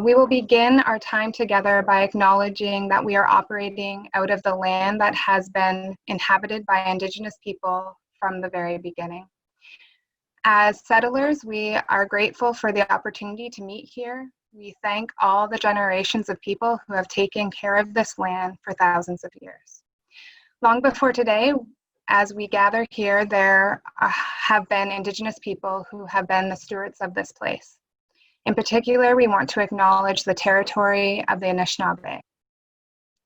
We will begin our time together by acknowledging that we are operating out of the land that has been inhabited by Indigenous people from the very beginning. As settlers, we are grateful for the opportunity to meet here. We thank all the generations of people who have taken care of this land for thousands of years. Long before today, as we gather here, there have been Indigenous people who have been the stewards of this place. In particular, we want to acknowledge the territory of the Anishinaabe.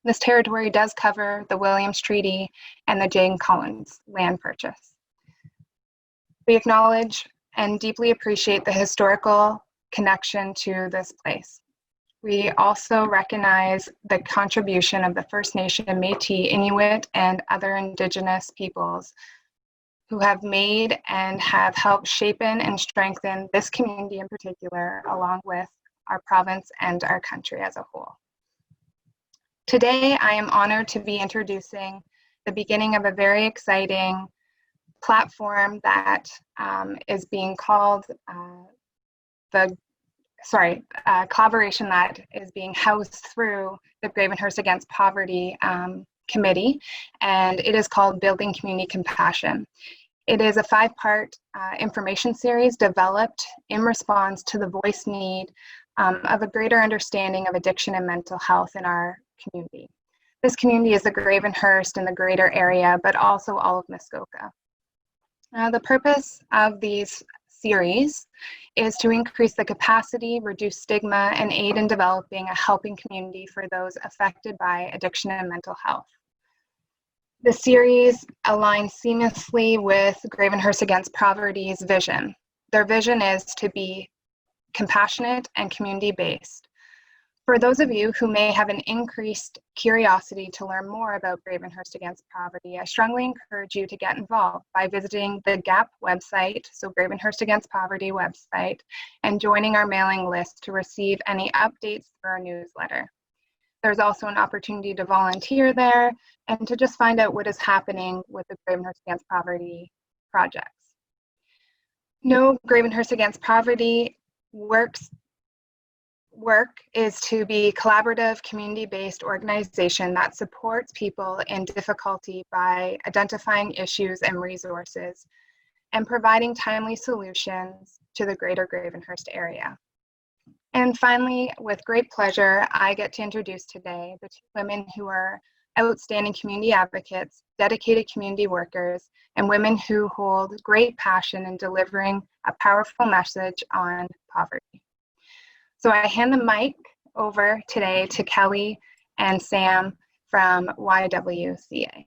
This territory does cover the Williams Treaty and the Jane Collins land purchase. We acknowledge and deeply appreciate the historical connection to this place. We also recognize the contribution of the First Nation, Métis, Inuit, and other Indigenous peoples who have made and have helped shape and strengthen this community in particular, along with our province and our country as a whole. Today, I am honored to be introducing the beginning of a very exciting platform that is being called collaboration that is being housed through the Gravenhurst Against Poverty Committee, and it is called Building Community Compassion. It is a 5-part information series developed in response to the voice need of a greater understanding of addiction and mental health in our community. This community is the Gravenhurst and the greater area, but also all of Muskoka. The purpose of these series is to increase the capacity, reduce stigma, and aid in developing a helping community for those affected by addiction and mental health. The series aligns seamlessly with Gravenhurst Against Poverty's vision. Their vision is to be compassionate and community-based. For those of you who may have an increased curiosity to learn more about Gravenhurst Against Poverty, I strongly encourage you to get involved by visiting the GAP website, so Gravenhurst Against Poverty website, and joining our mailing list to receive any updates through our newsletter. There's also an opportunity to volunteer there and to just find out what is happening with the Gravenhurst Against Poverty projects. No, Gravenhurst Against Poverty work is to be a collaborative, community-based organization that supports people in difficulty by identifying issues and resources and providing timely solutions to the greater Gravenhurst area. And finally, with great pleasure, I get to introduce today the 2 women who are outstanding community advocates, dedicated community workers, and women who hold great passion in delivering a powerful message on poverty. So I hand the mic over today to Kelly and Sam from YWCA.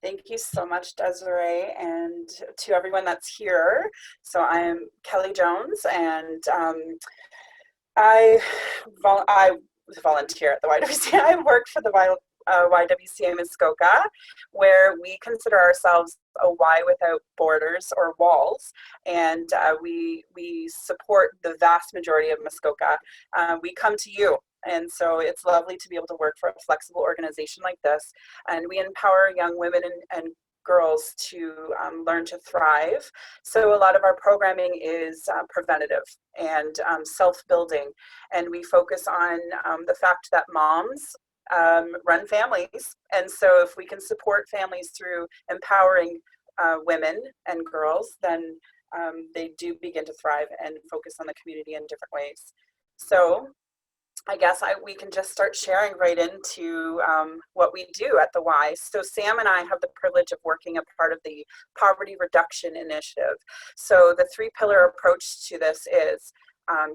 Thank you so much, Desiree, and to everyone that's here. So I'm Kelly Jones, and I volunteer at the YWCA. I work for the YWCA Muskoka, where we consider ourselves a Y without borders or walls, and we support the vast majority of Muskoka. We come to you, and so it's lovely to be able to work for a flexible organization like this, and we empower young women and girls to learn to thrive. So a lot of our programming is preventative and self-building, and we focus on the fact that moms run families, and so if we can support families through empowering women and girls, then they do begin to thrive and focus on the community in different ways. So I guess we can just start sharing right into what we do at the Y. So Sam and I have the privilege of working a part of the Poverty Reduction Initiative. So the 3-pillar approach to this is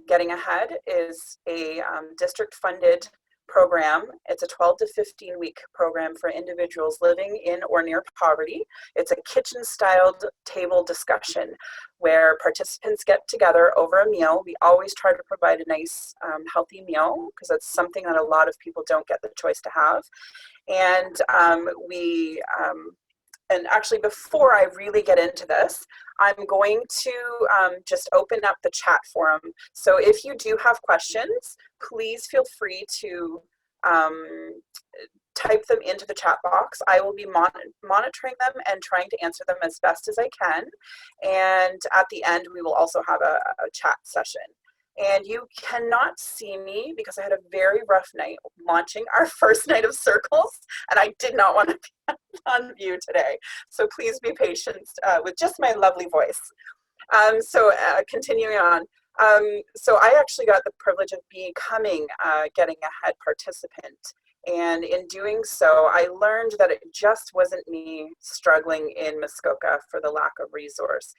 Getting Ahead is a district-funded program. It's a 12 to 15 week program for individuals living in or near poverty. It's a kitchen-styled table discussion where participants get together over a meal. We always try to provide a nice, healthy meal because that's something that a lot of people don't get the choice to have. And and actually, before I really get into this, I'm going to just open up the chat forum. So if you do have questions, please feel free to type them into the chat box. I will be monitoring them and trying to answer them as best as I can. And at the end, we will also have a chat session. And you cannot see me because I had a very rough night launching our first night of circles, and I did not want to be on view today. So please be patient with just my lovely voice. Continuing on. So I actually got the privilege of becoming a Getting Ahead participant. And in doing so, I learned that it just wasn't me struggling in Muskoka for the lack of resource.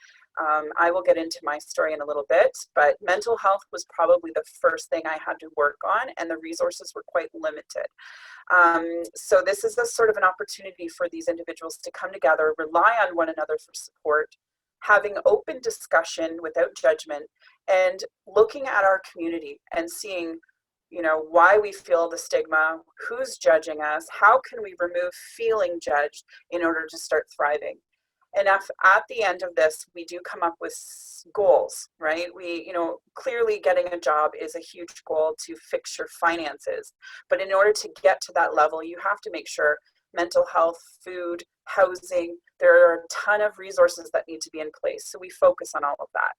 I will get into my story in a little bit, but mental health was probably the first thing I had to work on, and the resources were quite limited. So this is a sort of an opportunity for these individuals to come together, rely on one another for support, having open discussion without judgment, and looking at our community and seeing, you know, why we feel the stigma, who's judging us, how can we remove feeling judged in order to start thriving. And if at the end of this, we do come up with goals, right? Clearly getting a job is a huge goal to fix your finances. But in order to get to that level, you have to make sure mental health, food, housing, there are a ton of resources that need to be in place. So we focus on all of that.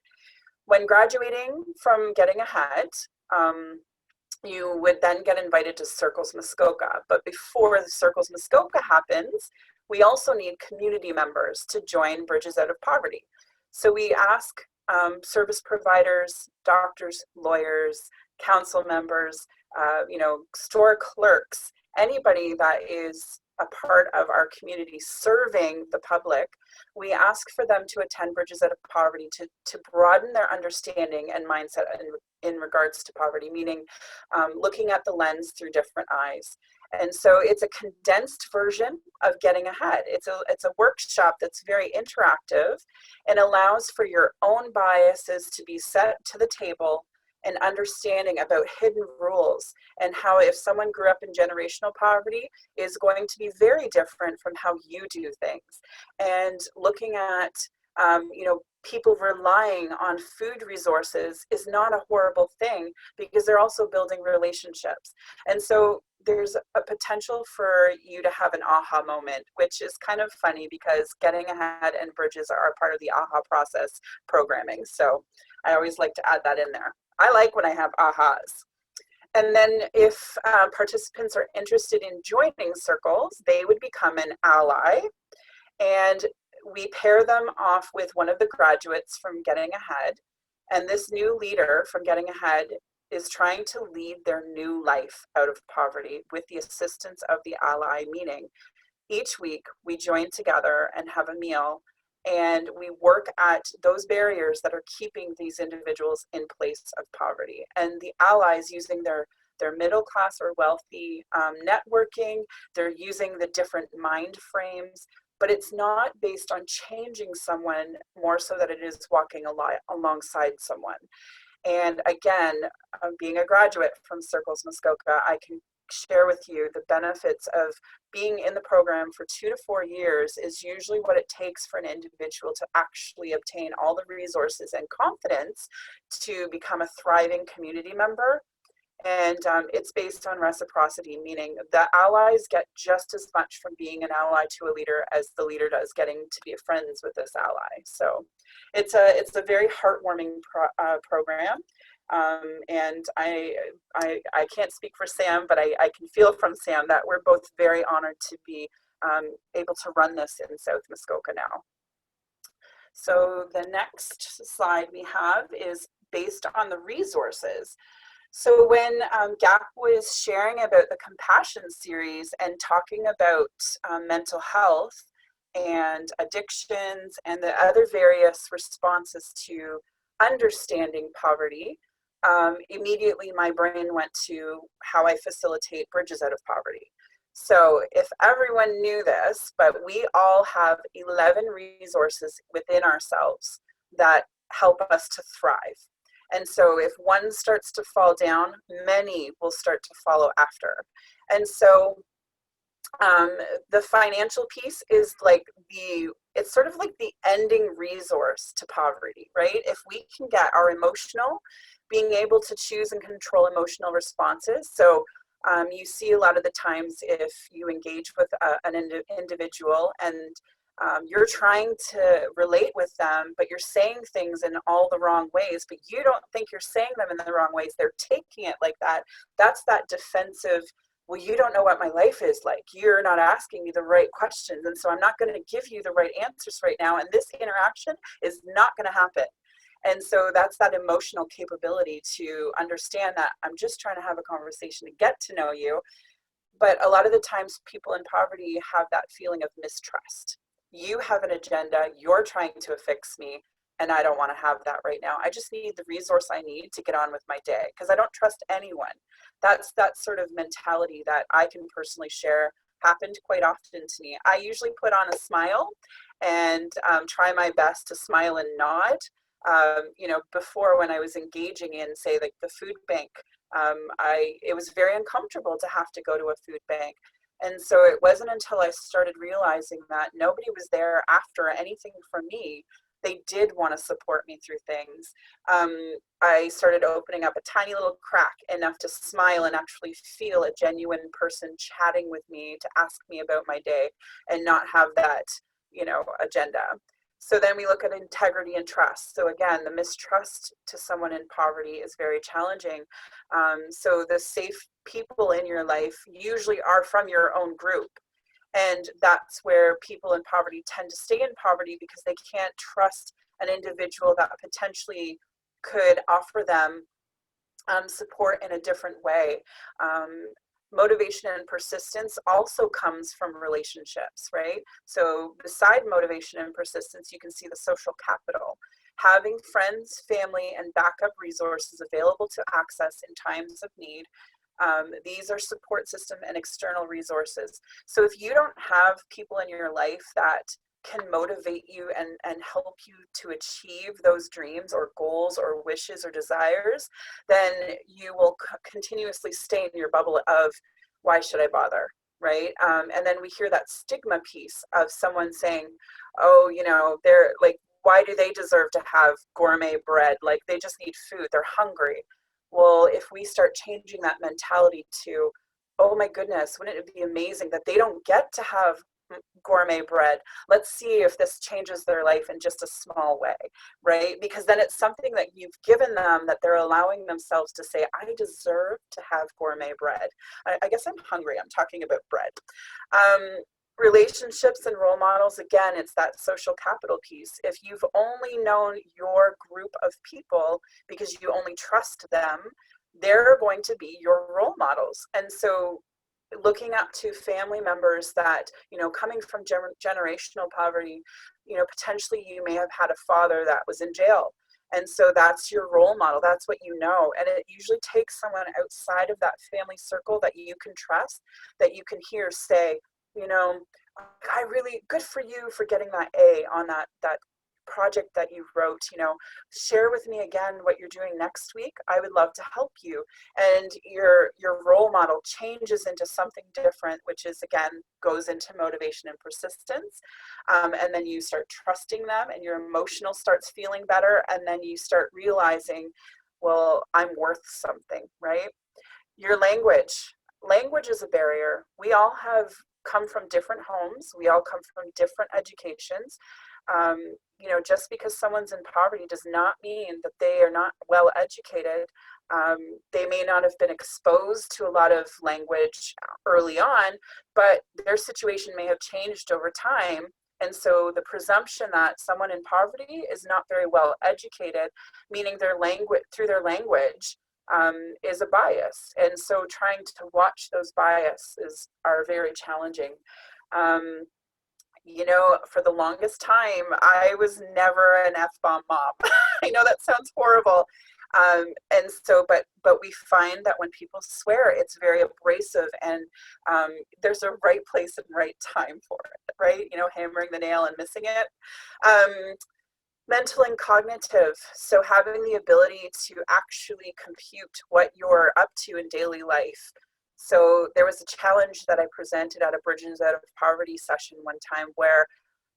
When graduating from Getting Ahead, you would then get invited to Circles Muskoka. But before the Circles Muskoka happens, we also need community members to join Bridges Out of Poverty. So we ask service providers, doctors, lawyers, council members, store clerks, anybody that is a part of our community serving the public, we ask for them to attend Bridges Out of Poverty to broaden their understanding and mindset in regards to poverty, meaning looking at the lens through different eyes. And so it's a condensed version of Getting Ahead. It's a workshop that's very interactive and allows for your own biases to be set to the table, and understanding about hidden rules and how if someone grew up in generational poverty is going to be very different from how you do things. And looking at, people relying on food resources is not a horrible thing because they're also building relationships. And so there's a potential for you to have an aha moment, which is kind of funny because Getting Ahead and Bridges are part of the aha process programming. So I always like to add that in there. I like when I have ahas. And then if participants are interested in joining circles, they would become an ally. And we pair them off with one of the graduates from Getting Ahead. And this new leader from Getting Ahead is trying to lead their new life out of poverty with the assistance of the ally, meaning each week we join together and have a meal, and we work at those barriers that are keeping these individuals in place of poverty. And the allies, using their middle class or wealthy networking, they're using the different mind frames, but it's not based on changing someone more so that it is walking alongside someone. And again, being a graduate from Circles Muskoka, I can share with you the benefits of being in the program for 2 to 4 years is usually what it takes for an individual to actually obtain all the resources and confidence to become a thriving community member. And it's based on reciprocity, meaning the allies get just as much from being an ally to a leader as the leader does getting to be friends with this ally. So it's a very heartwarming program. And I can't speak for Sam, but I can feel from Sam that we're both very honored to be able to run this in South Muskoka now. So the next slide we have is based on the resources. So when Gap was sharing about the Compassion series and talking about mental health and addictions and the other various responses to understanding poverty, immediately my brain went to how I facilitate Bridges Out of Poverty. So if everyone knew this, but we all have 11 resources within ourselves that help us to thrive. And so if one starts to fall down, many will start to follow after. And so the financial piece is like it's sort of like the ending resource to poverty, right? If we can get our emotional, being able to choose and control emotional responses. So you see a lot of the times if you engage with an individual and You're trying to relate with them, but you're saying things in all the wrong ways, but you don't think you're saying them in the wrong ways. They're taking it like that. That's that defensive, well, you don't know what my life is like. You're not asking me the right questions. And so I'm not going to give you the right answers right now. And this interaction is not going to happen. And so that's that emotional capability to understand that I'm just trying to have a conversation to get to know you. But a lot of the times people in poverty have that feeling of mistrust. You have an agenda, you're trying to affix me, and I don't want to have that right now. I just need the resource I need to get on with my day because I don't trust anyone. That's that sort of mentality that I can personally share happened quite often to me. I usually put on a smile and try my best to smile and nod. Before when I was engaging in, say, like the food bank, it was very uncomfortable to have to go to a food bank. And so it wasn't until I started realizing that nobody was there after anything for me. They did want to support me through things. I started opening up a tiny little crack enough to smile and actually feel a genuine person chatting with me to ask me about my day and not have that, agenda. So then we look at integrity and trust. So again, the mistrust to someone in poverty is very challenging. So the safe people in your life usually are from your own group. And that's where people in poverty tend to stay in poverty because they can't trust an individual that potentially could offer them support in a different way. Motivation and persistence also comes from relationships, right? So beside motivation and persistence, you can see the social capital. Having friends, family, and backup resources available to access in times of need. These are support system and external resources. So if you don't have people in your life that can motivate you and help you to achieve those dreams or goals or wishes or desires, then you will continuously stay in your bubble of why should I bother, right? And then we hear that stigma piece of someone saying, oh, they're like, why do they deserve to have gourmet bread? Like they just need food, they're hungry. Well, if we start changing that mentality to, oh my goodness, wouldn't it be amazing that they don't get to have gourmet bread? Let's see if this changes their life in just a small way, right? Because then it's something that you've given them that they're allowing themselves to say, I deserve to have gourmet bread. I guess I'm hungry. I'm talking about bread. Relationships and role models, again, it's that social capital piece. If you've only known your group of people because you only trust them, they're going to be your role models. And so looking up to family members that, coming from generational poverty, potentially you may have had a father that was in jail. And so that's your role model. That's what you know. And it usually takes someone outside of that family circle that you can trust, that you can hear say, I really, good for you for getting that A on that project that you wrote. Share with me again what you're doing next week. I would love to help you. And your role model changes into something different, which is, again, goes into motivation and persistence. And then you start trusting them and your emotional starts feeling better. And then you start realizing, well, I'm worth something, right? Your language is a barrier. We all have come from different homes. We all come from different educations. Just because someone's in poverty does not mean that they are not well educated. They may not have been exposed to a lot of language early on, but their situation may have changed over time. And so the presumption that someone in poverty is not very well educated, meaning through their language, is a bias. And so trying to watch those biases are very challenging. For the longest time, I was never an F-bomb mom. I know that sounds horrible. And so, but we find that when people swear, it's very abrasive, and there's a right place and right time for it, right? Hammering the nail and missing it. Mental and cognitive, so having the ability to actually compute what you're up to in daily life. So there was a challenge that I presented at a Bridges Out of Poverty session one time where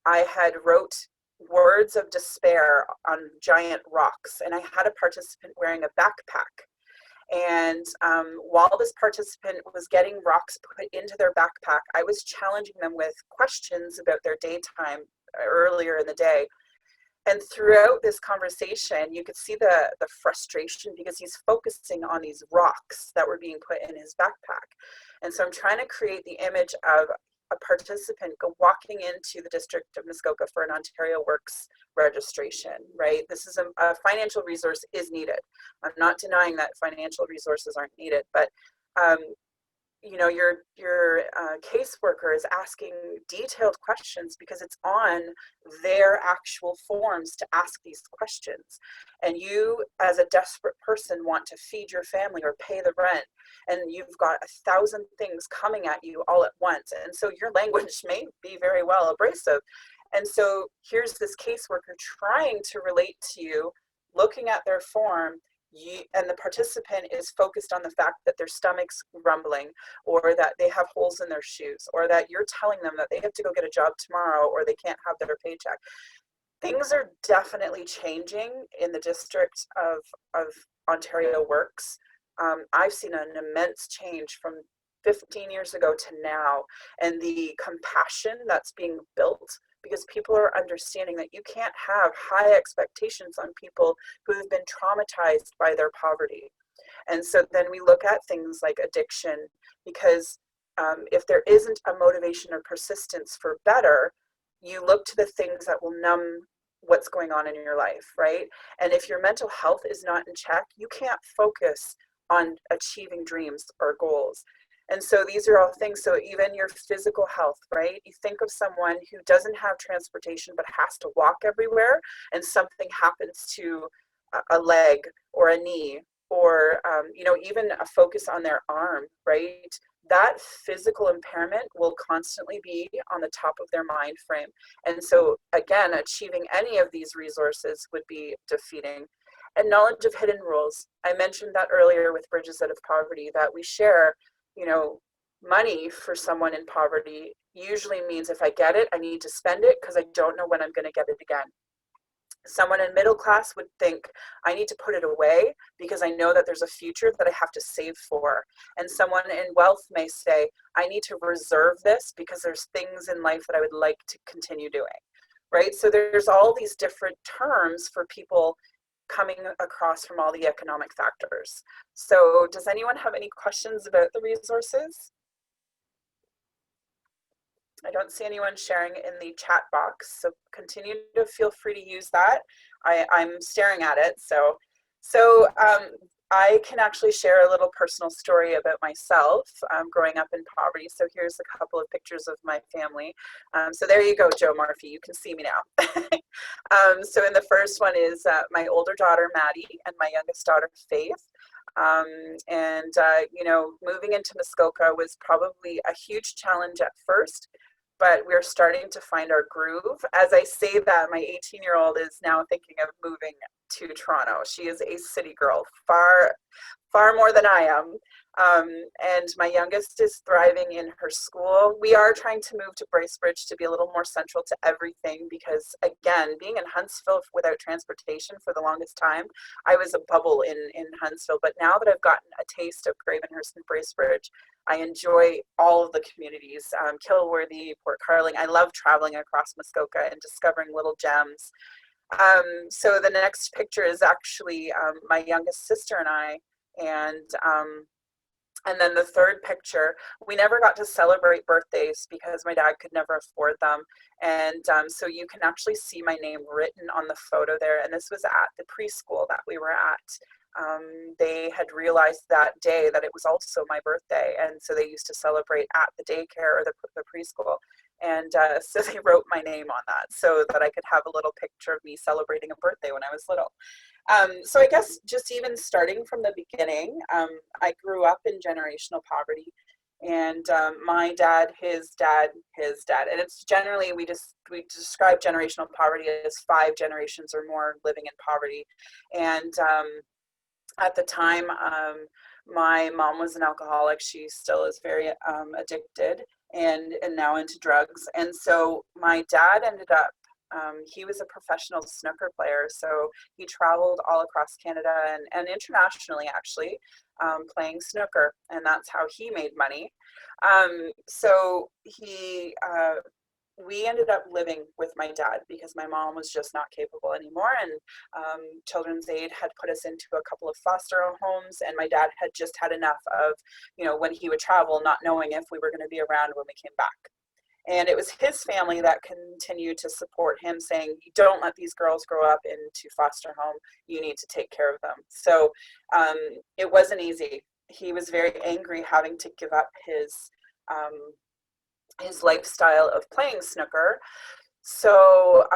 I had wrote words of despair on giant rocks, and I had a participant wearing a backpack. And while this participant was getting rocks put into their backpack, I was challenging them with questions about their daytime earlier in the day. And throughout this conversation, you could see the frustration because he's focusing on these rocks that were being put in his backpack. And so I'm trying to create the image of a participant walking into the District of Muskoka for an Ontario Works registration, right? This is a financial resource is needed. I'm not denying that financial resources aren't needed, but you know, your caseworker is asking detailed questions because it's on their actual forms to ask these questions. And you, as a desperate person, want to feed your family or pay the rent, and you've got 1,000 things coming at you all at once. And so your language may be very well abrasive. And so here's this caseworker trying to relate to you, looking at their form, and the participant is focused on the fact that their stomach's rumbling, or that they have holes in their shoes, or that you're telling them that they have to go get a job tomorrow or they can't have their paycheck. Things are definitely changing in the District of Ontario Works. I've seen an immense change from 15 years ago to now, and the compassion that's being built, because people are understanding that you can't have high expectations on people who have been traumatized by their poverty. And so then we look at things like addiction, because if there isn't a motivation or persistence for better, you look to the things that will numb what's going on in your life, right? And if your mental health is not in check, you can't focus on achieving dreams or goals. And so these are all things. So even your physical health, right? You think of someone who doesn't have transportation but has to walk everywhere, and something happens to a leg or a knee, or you know, even a focus on their arm, right? That physical impairment will constantly be on the top of their mind frame. And so again, achieving any of these resources would be defeating. And knowledge of hidden rules. I mentioned that earlier with Bridges Out of Poverty, that we share, you know, money for someone in poverty usually means if I get it, I need to spend it because I don't know when I'm going to get it again. Someone in middle class would think, I need to put it away because I know that there's a future that I have to save for. And someone in wealth may say, I need to reserve this because there's things in life that I would like to continue doing, right? So there's all these different terms for people coming across from all the economic factors. So does anyone have any questions about the resources? I don't see anyone sharing in the chat box, so continue to feel free to use that. I'm staring at it, so I can actually share a little personal story about myself growing up in poverty. So here's a couple of pictures of my family. So there you go, Joe Murphy, you can see me now. So in the first one is my older daughter, Maddie, and my youngest daughter, Faith. You know, moving into Muskoka was probably a huge challenge at first, but we're starting to find our groove. As I say that, my 18-year-old is now thinking of moving to Toronto. She is a city girl, far more than I am. And my youngest is thriving in her school. We are trying to move to Bracebridge to be a little more central to everything, because again, being in Huntsville without transportation for the longest time, I was a bubble in Huntsville. But now that I've gotten a taste of Gravenhurst and Bracebridge, I enjoy all of the communities, Kilworthy, Port Carling. I love traveling across Muskoka and discovering little gems. So the next picture is actually my youngest sister and I, and then the third picture, we never got to celebrate birthdays because my dad could never afford them. And so you can actually see my name written on the photo there. And this was at the preschool that we were at. They had realized that day that it was also my birthday. And so they used to celebrate at the daycare or the preschool. And so they wrote my name on that so that I could have a little picture of me celebrating a birthday when I was little. So I guess just even starting from the beginning, I grew up in generational poverty, and my dad, his dad, and it's generally, we describe generational poverty as 5 generations or more living in poverty. And at the time, my mom was an alcoholic. She still is very addicted and now into drugs. And so my dad ended up He was a professional snooker player, so he traveled all across Canada and internationally, actually, playing snooker, and that's how he made money. So we ended up living with my dad because my mom was just not capable anymore, and Children's Aid had put us into a couple of foster homes, and my dad had just had enough of, when he would travel, not knowing if we were going to be around when we came back. And it was his family that continued to support him, saying, don't let these girls grow up into foster home. You need to take care of them. So it wasn't easy. He was very angry having to give up his lifestyle of playing snooker. So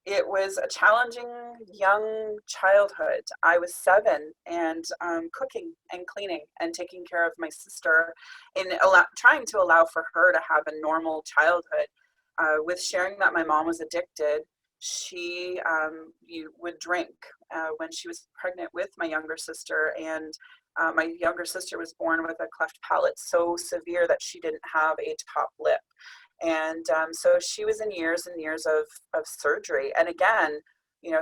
it was a challenging young childhood. I was 7 and cooking and cleaning and taking care of my sister and trying to allow for her to have a normal childhood. With sharing that my mom was addicted, she would drink when she was pregnant with my younger sister, and my younger sister was born with a cleft palate so severe that she didn't have a top lip. And so she was in years and years of surgery. And again,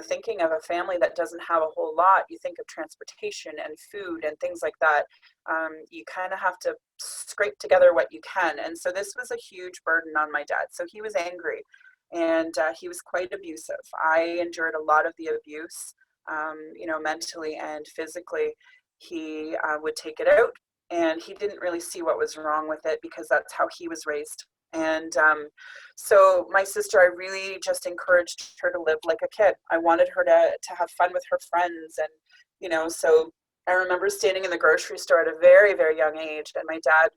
thinking of a family that doesn't have a whole lot, you think of transportation and food and things like that. You kind of have to scrape together what you can. And so this was a huge burden on my dad. So he was angry, and he was quite abusive. I endured a lot of the abuse, mentally and physically. He would take it out, and he didn't really see what was wrong with it because that's how he was raised. And so my sister, I really just encouraged her to live like a kid. I wanted her to have fun with her friends. And, so I remember standing in the grocery store at a very, very young age, and my dad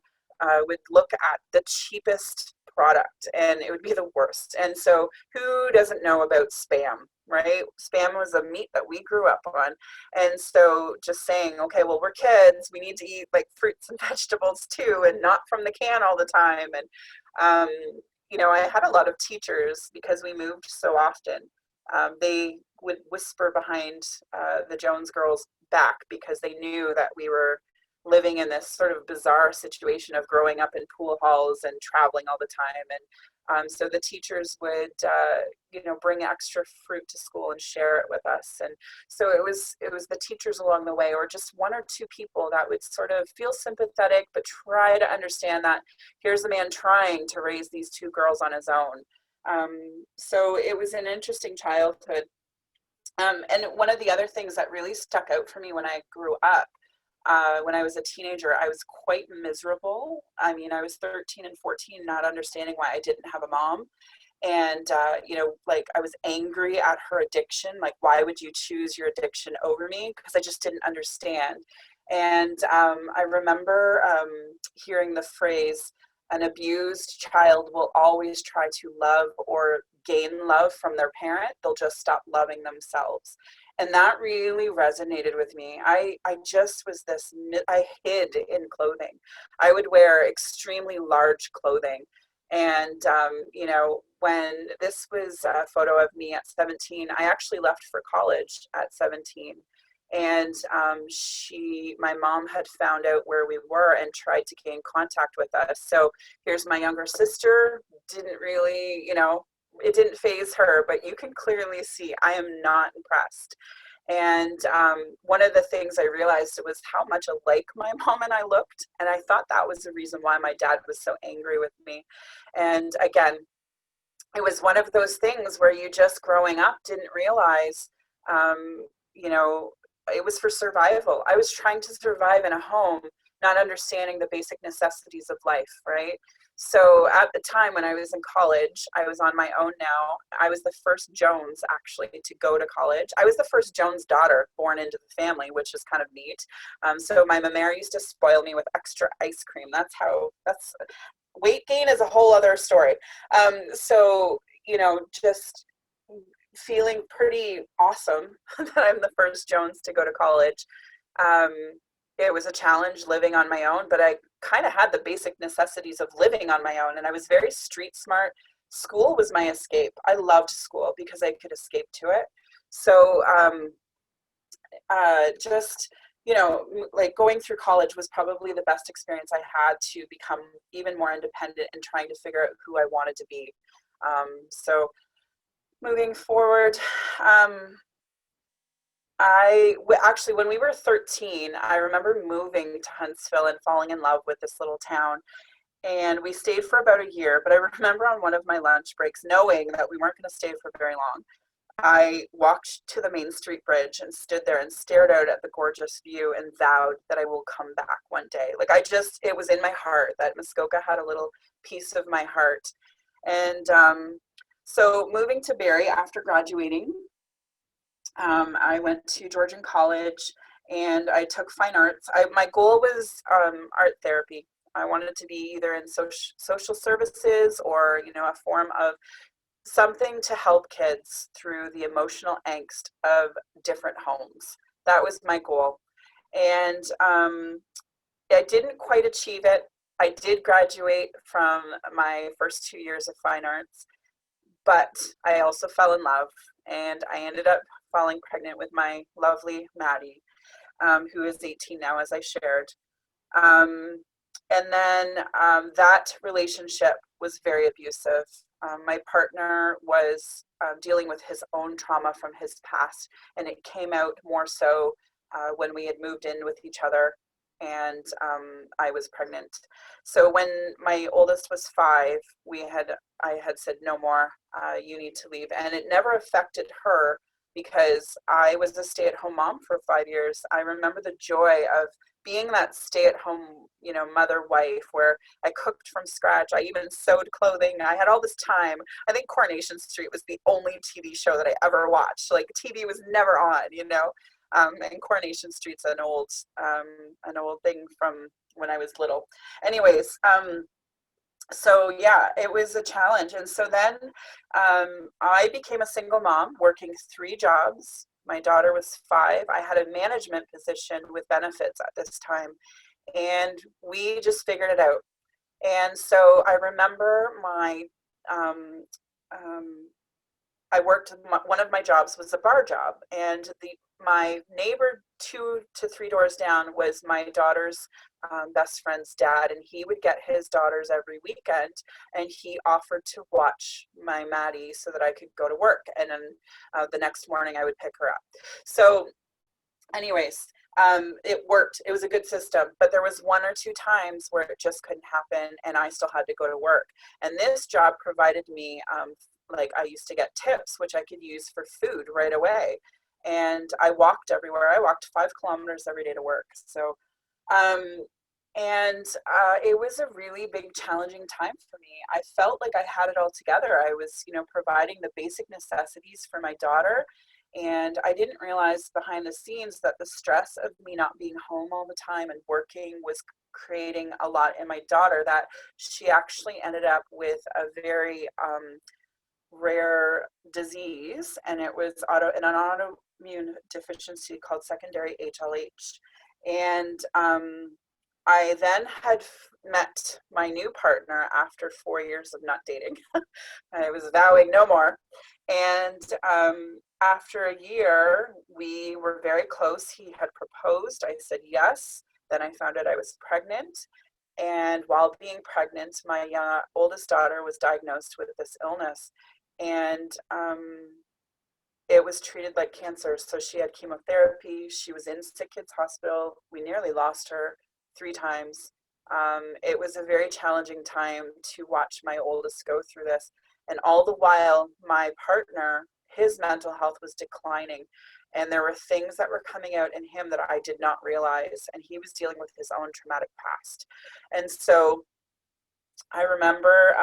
would look at the cheapest product, and it would be the worst. And so who doesn't know about Spam, right? Spam was a meat that we grew up on. And so just saying, okay, well, we're kids, we need to eat like fruits and vegetables too, and not from the can all the time. And I had a lot of teachers, because we moved so often. They would whisper behind the Jones girls' back because they knew that we were living in this sort of bizarre situation of growing up in pool halls and traveling all the time. And so the teachers would, bring extra fruit to school and share it with us. And so it was the teachers along the way, or just one or two people that would sort of feel sympathetic, but try to understand that here's a man trying to raise these 2 girls on his own. So it was an interesting childhood. And one of the other things that really stuck out for me when I grew up, when I was a teenager, I was quite miserable. I mean, I was 13 and 14, not understanding why I didn't have a mom. And, I was angry at her addiction. Like, why would you choose your addiction over me? Because I just didn't understand. And I remember hearing the phrase, an abused child will always try to love or gain love from their parent. They'll just stop loving themselves. And that really resonated with me. I just was I hid in clothing. I would wear extremely large clothing. And, when this was a photo of me at 17, I actually left for college at 17. And my mom had found out where we were and tried to gain contact with us. So here's my younger sister, didn't really, it didn't faze her, but you can clearly see I am not impressed. And one of the things I realized was how much alike my mom and I looked. And I thought that was the reason why my dad was so angry with me. And again, it was one of those things where you just growing up didn't realize, it was for survival. I was trying to survive in a home, not understanding the basic necessities of life, right? So at the time when I was in college, I was on my own now. I was the first Jones actually to go to college. I was the first Jones daughter born into the family, which is kind of neat. So my mama used to spoil me with extra ice cream. That's weight gain is a whole other story. So, just feeling pretty awesome that I'm the first Jones to go to college. It was a challenge living on my own, but I kind of had the basic necessities of living on my own. And I was very street smart. School was my escape. I loved school because I could escape to it. So going through college was probably the best experience I had to become even more independent and trying to figure out who I wanted to be. So moving forward, actually, when we were 13, I remember moving to Huntsville and falling in love with this little town. And we stayed for about a year, but I remember on one of my lunch breaks, knowing that we weren't going to stay for very long, I walked to the Main Street Bridge and stood there and stared out at the gorgeous view and vowed that I will come back one day. Like it was in my heart that Muskoka had a little piece of my heart. And so moving to Barrie after graduating, I went to Georgian College and I took fine arts. My goal was art therapy. I wanted to be either in social services or, a form of something to help kids through the emotional angst of different homes. That was my goal. And I didn't quite achieve it. I did graduate from my first 2 years of fine arts, but I also fell in love, and I ended up falling pregnant with my lovely Maddie, who is 18 now, as I shared. And then that relationship was very abusive. My partner was dealing with his own trauma from his past, and it came out more so when we had moved in with each other, and I was pregnant. So when my oldest was 5, I had said, no more, you need to leave. And it never affected her because I was a stay-at-home mom for 5 years. I remember the joy of being that stay-at-home, mother, wife, where I cooked from scratch. I even sewed clothing. I had all this time. I think Coronation Street was the only TV show that I ever watched. Like, TV was never on, and Coronation Street's an old thing from when I was little. Anyways, so yeah, it was a challenge. And so then I became a single mom working 3 jobs. My daughter was 5. I had a management position with benefits at this time, and we just figured it out. And so I remember I worked, one of my jobs was a bar job, and my neighbor 2 to 3 doors down was my daughter's best friend's dad, and he would get his daughters every weekend, and he offered to watch my Maddie so that I could go to work, and then the next morning I would pick her up. So anyways, it worked. It was a good system, but there was 1 or 2 times where it just couldn't happen, and I still had to go to work. And this job provided me, I used to get tips, which I could use for food right away. And I walked everywhere. I walked 5 kilometers every day to work. So, it was a really big, challenging time for me. I felt like I had it all together. I was, providing the basic necessities for my daughter. And I didn't realize behind the scenes that the stress of me not being home all the time and working was creating a lot in my daughter, that she actually ended up with a very rare disease, and it was an autoimmune deficiency called secondary HLH. And I then had met my new partner after 4 years of not dating. I was vowing no more. And after a year, we were very close. He had proposed. I said yes. Then I found out I was pregnant. And while being pregnant, my oldest daughter was diagnosed with this illness. And it was treated like cancer. So she had chemotherapy. She was in Sick Kids Hospital. We nearly lost her 3 times. It was a very challenging time to watch my oldest go through this. And all the while, my partner, his mental health was declining. And there were things that were coming out in him that I did not realize. And he was dealing with his own traumatic past. And so I remember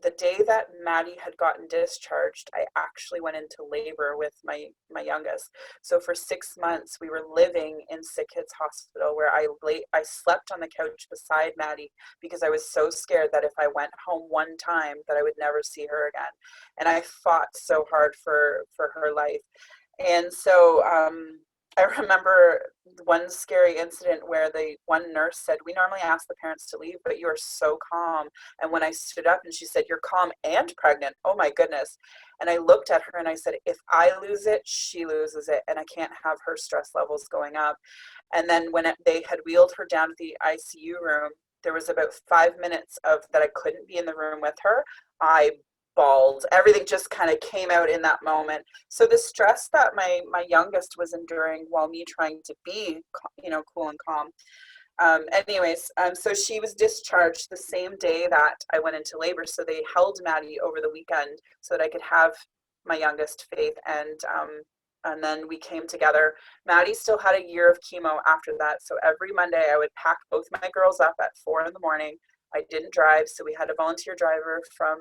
the day that Maddie had gotten discharged, I actually went into labor with my youngest. So for 6 months, we were living in Sick Kids Hospital, where I slept on the couch beside Maddie because I was so scared that if I went home one time that I would never see her again. And I fought so hard for her life. And so I remember one scary incident where one nurse said, "We normally ask the parents to leave, but you are so calm." And when I stood up and she said, "You're calm and pregnant." Oh my goodness. And I looked at her and I said, if I lose it, she loses it. And I can't have her stress levels going up. And then when they had wheeled her down to the ICU room, there was about 5 minutes of that I couldn't be in the room with her. I bald. Everything just kind of came out in that moment. So the stress that my youngest was enduring while me trying to be, cool and calm. So she was discharged the same day that I went into labor. So they held Maddie over the weekend so that I could have my youngest, Faith, and then we came together. Maddie still had a year of chemo after that. So every Monday I would pack both my girls up at 4 a.m. I didn't drive, so we had a volunteer driver from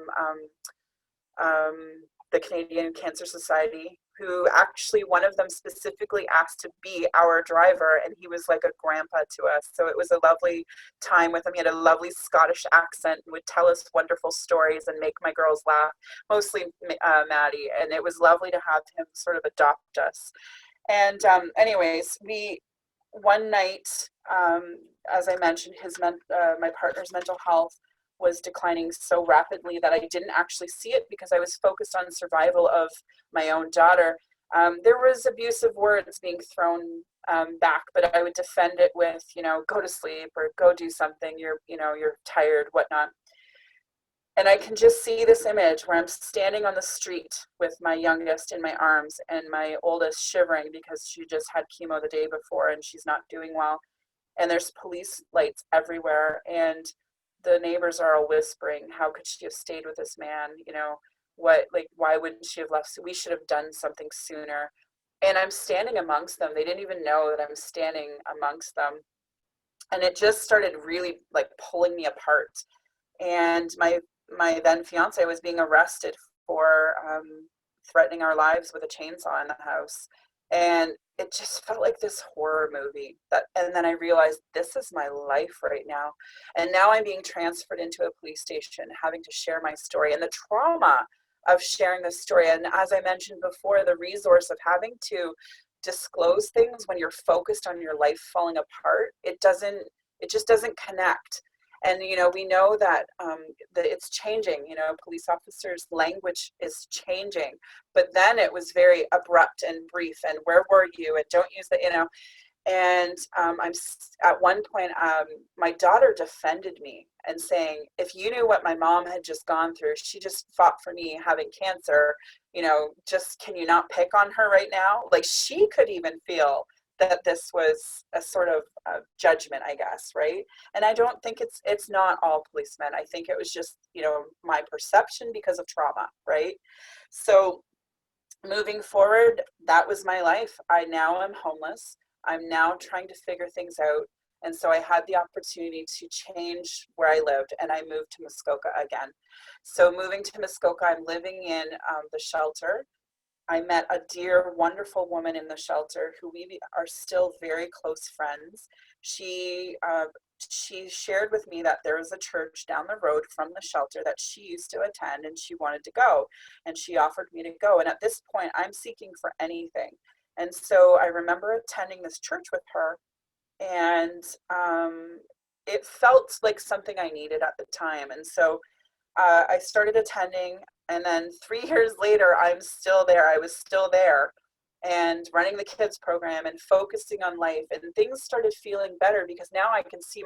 the Canadian Cancer Society, who actually, one of them specifically asked to be our driver, and he was like a grandpa to us. So it was a lovely time with him. He had a lovely Scottish accent and would tell us wonderful stories and make my girls laugh, mostly Maddie. And it was lovely to have him sort of adopt us. And one night, as I mentioned, my partner's mental health was declining so rapidly that I didn't actually see it because I was focused on survival of my own daughter. There was abusive words being thrown back, but I would defend it with, go to sleep or go do something. You're tired, whatnot. And I can just see this image where I'm standing on the street with my youngest in my arms and my oldest shivering because she just had chemo the day before and she's not doing well. And there's police lights everywhere. And the neighbors are all whispering, how could she have stayed with this man? Why wouldn't she have left? So we should have done something sooner. And I'm standing amongst them. They didn't even know that I'm standing amongst them. And it just started really pulling me apart. And my then fiance was being arrested for threatening our lives with a chainsaw in the house. And it just felt like this horror movie. And then I realized this is my life right now. And now I'm being transferred into a police station, having to share my story and the trauma of sharing this story. And as I mentioned before, the resource of having to disclose things when you're focused on your life falling apart, it just doesn't connect. And, we know that it's changing, police officers' language is changing, but then it was very abrupt and brief and where were you and don't use the, and I'm at one point, my daughter defended me and saying, if you knew what my mom had just gone through, she just fought for me having cancer, just can you not pick on her right now? Like she could even feel that this was a sort of judgment, I guess, right? And I don't think it's not all policemen. I think it was just, my perception because of trauma, right? So moving forward, that was my life. I now am homeless. I'm now trying to figure things out. And so I had the opportunity to change where I lived and I moved to Muskoka again. So moving to Muskoka, I'm living in the shelter. I met a dear, wonderful woman in the shelter who we are still very close friends. She shared with me that there was a church down the road from the shelter that she used to attend and she wanted to go. And she offered me to go. And at this point, I'm seeking for anything. And so I remember attending this church with her and it felt like something I needed at the time. And so I started attending, and then 3 years later, I'm still there. I was still there and running the kids program and focusing on life, and things started feeling better because now I can see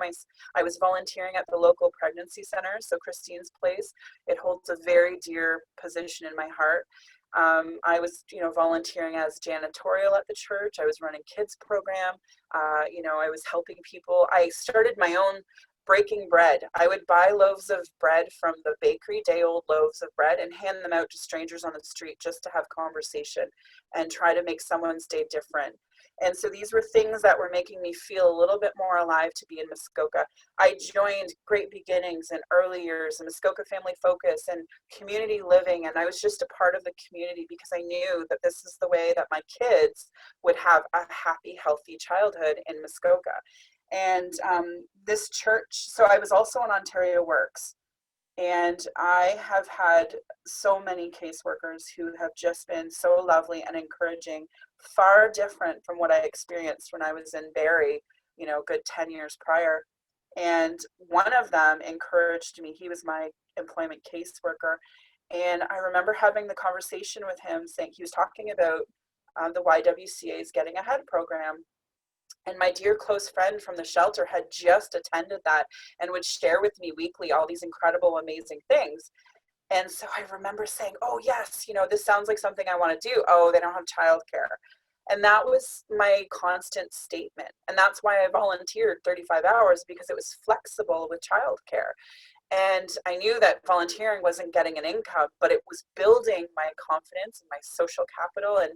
I was volunteering at the local pregnancy center. So Christine's Place, it holds a very dear position in my heart. I was, volunteering as janitorial at the church. I was running kids program. I was helping people. I started my own breaking bread. I would buy loaves of bread from the bakery, day-old loaves of bread, and hand them out to strangers on the street just to have conversation and try to make someone's day different. And so these were things that were making me feel a little bit more alive to be in Muskoka. I joined Great Beginnings and Early Years and Muskoka Family Focus and community living. And I was just a part of the community because I knew that this is the way that my kids would have a happy, healthy childhood in Muskoka. And this church, so I was also on Ontario Works, and I have had so many caseworkers who have just been so lovely and encouraging, far different from what I experienced when I was in Barrie, good 10 years prior. And one of them encouraged me. He was my employment caseworker. And I remember having the conversation with him saying, he was talking about the YWCA's Getting Ahead program. And my dear close friend from the shelter had just attended that and would share with me weekly all these incredible, amazing things. And so I remember saying, oh yes, this sounds like something I want to do. Oh, they don't have childcare. And that was my constant statement. And that's why I volunteered 35 hours, because it was flexible with childcare. And I knew that volunteering wasn't getting an income, but it was building my confidence and my social capital and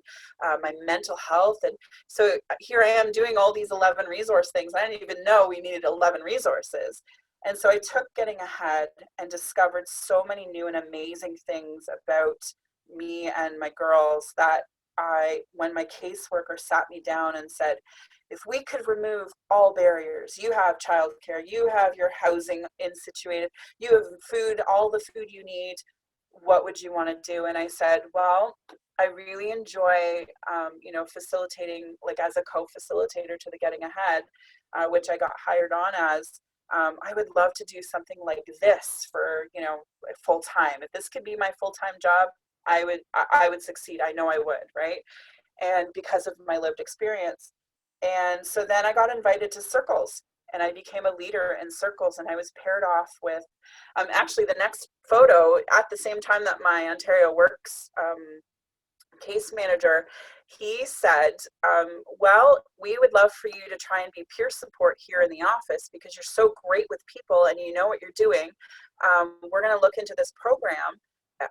my mental health. And so here I am doing all these 11 resource things. I didn't even know we needed 11 resources. And so I took Getting Ahead and discovered so many new and amazing things about me and my girls that when my caseworker sat me down and said, if we could remove all barriers, you have childcare, you have your housing situated, you have food, all the food you need, what would you want to do? And I said, well, I really enjoy, facilitating, like as a co-facilitator to the Getting Ahead, which I got hired on as. I would love to do something like this for, full time. If this could be my full-time job, I would succeed. I know I would, right? And because of my lived experience. And so then I got invited to circles, and I became a leader in circles, and I was paired off with, actually the next photo at the same time that my Ontario Works case manager, he said, well, we would love for you to try and be peer support here in the office because you're so great with people and you know what you're doing. We're going to look into this program.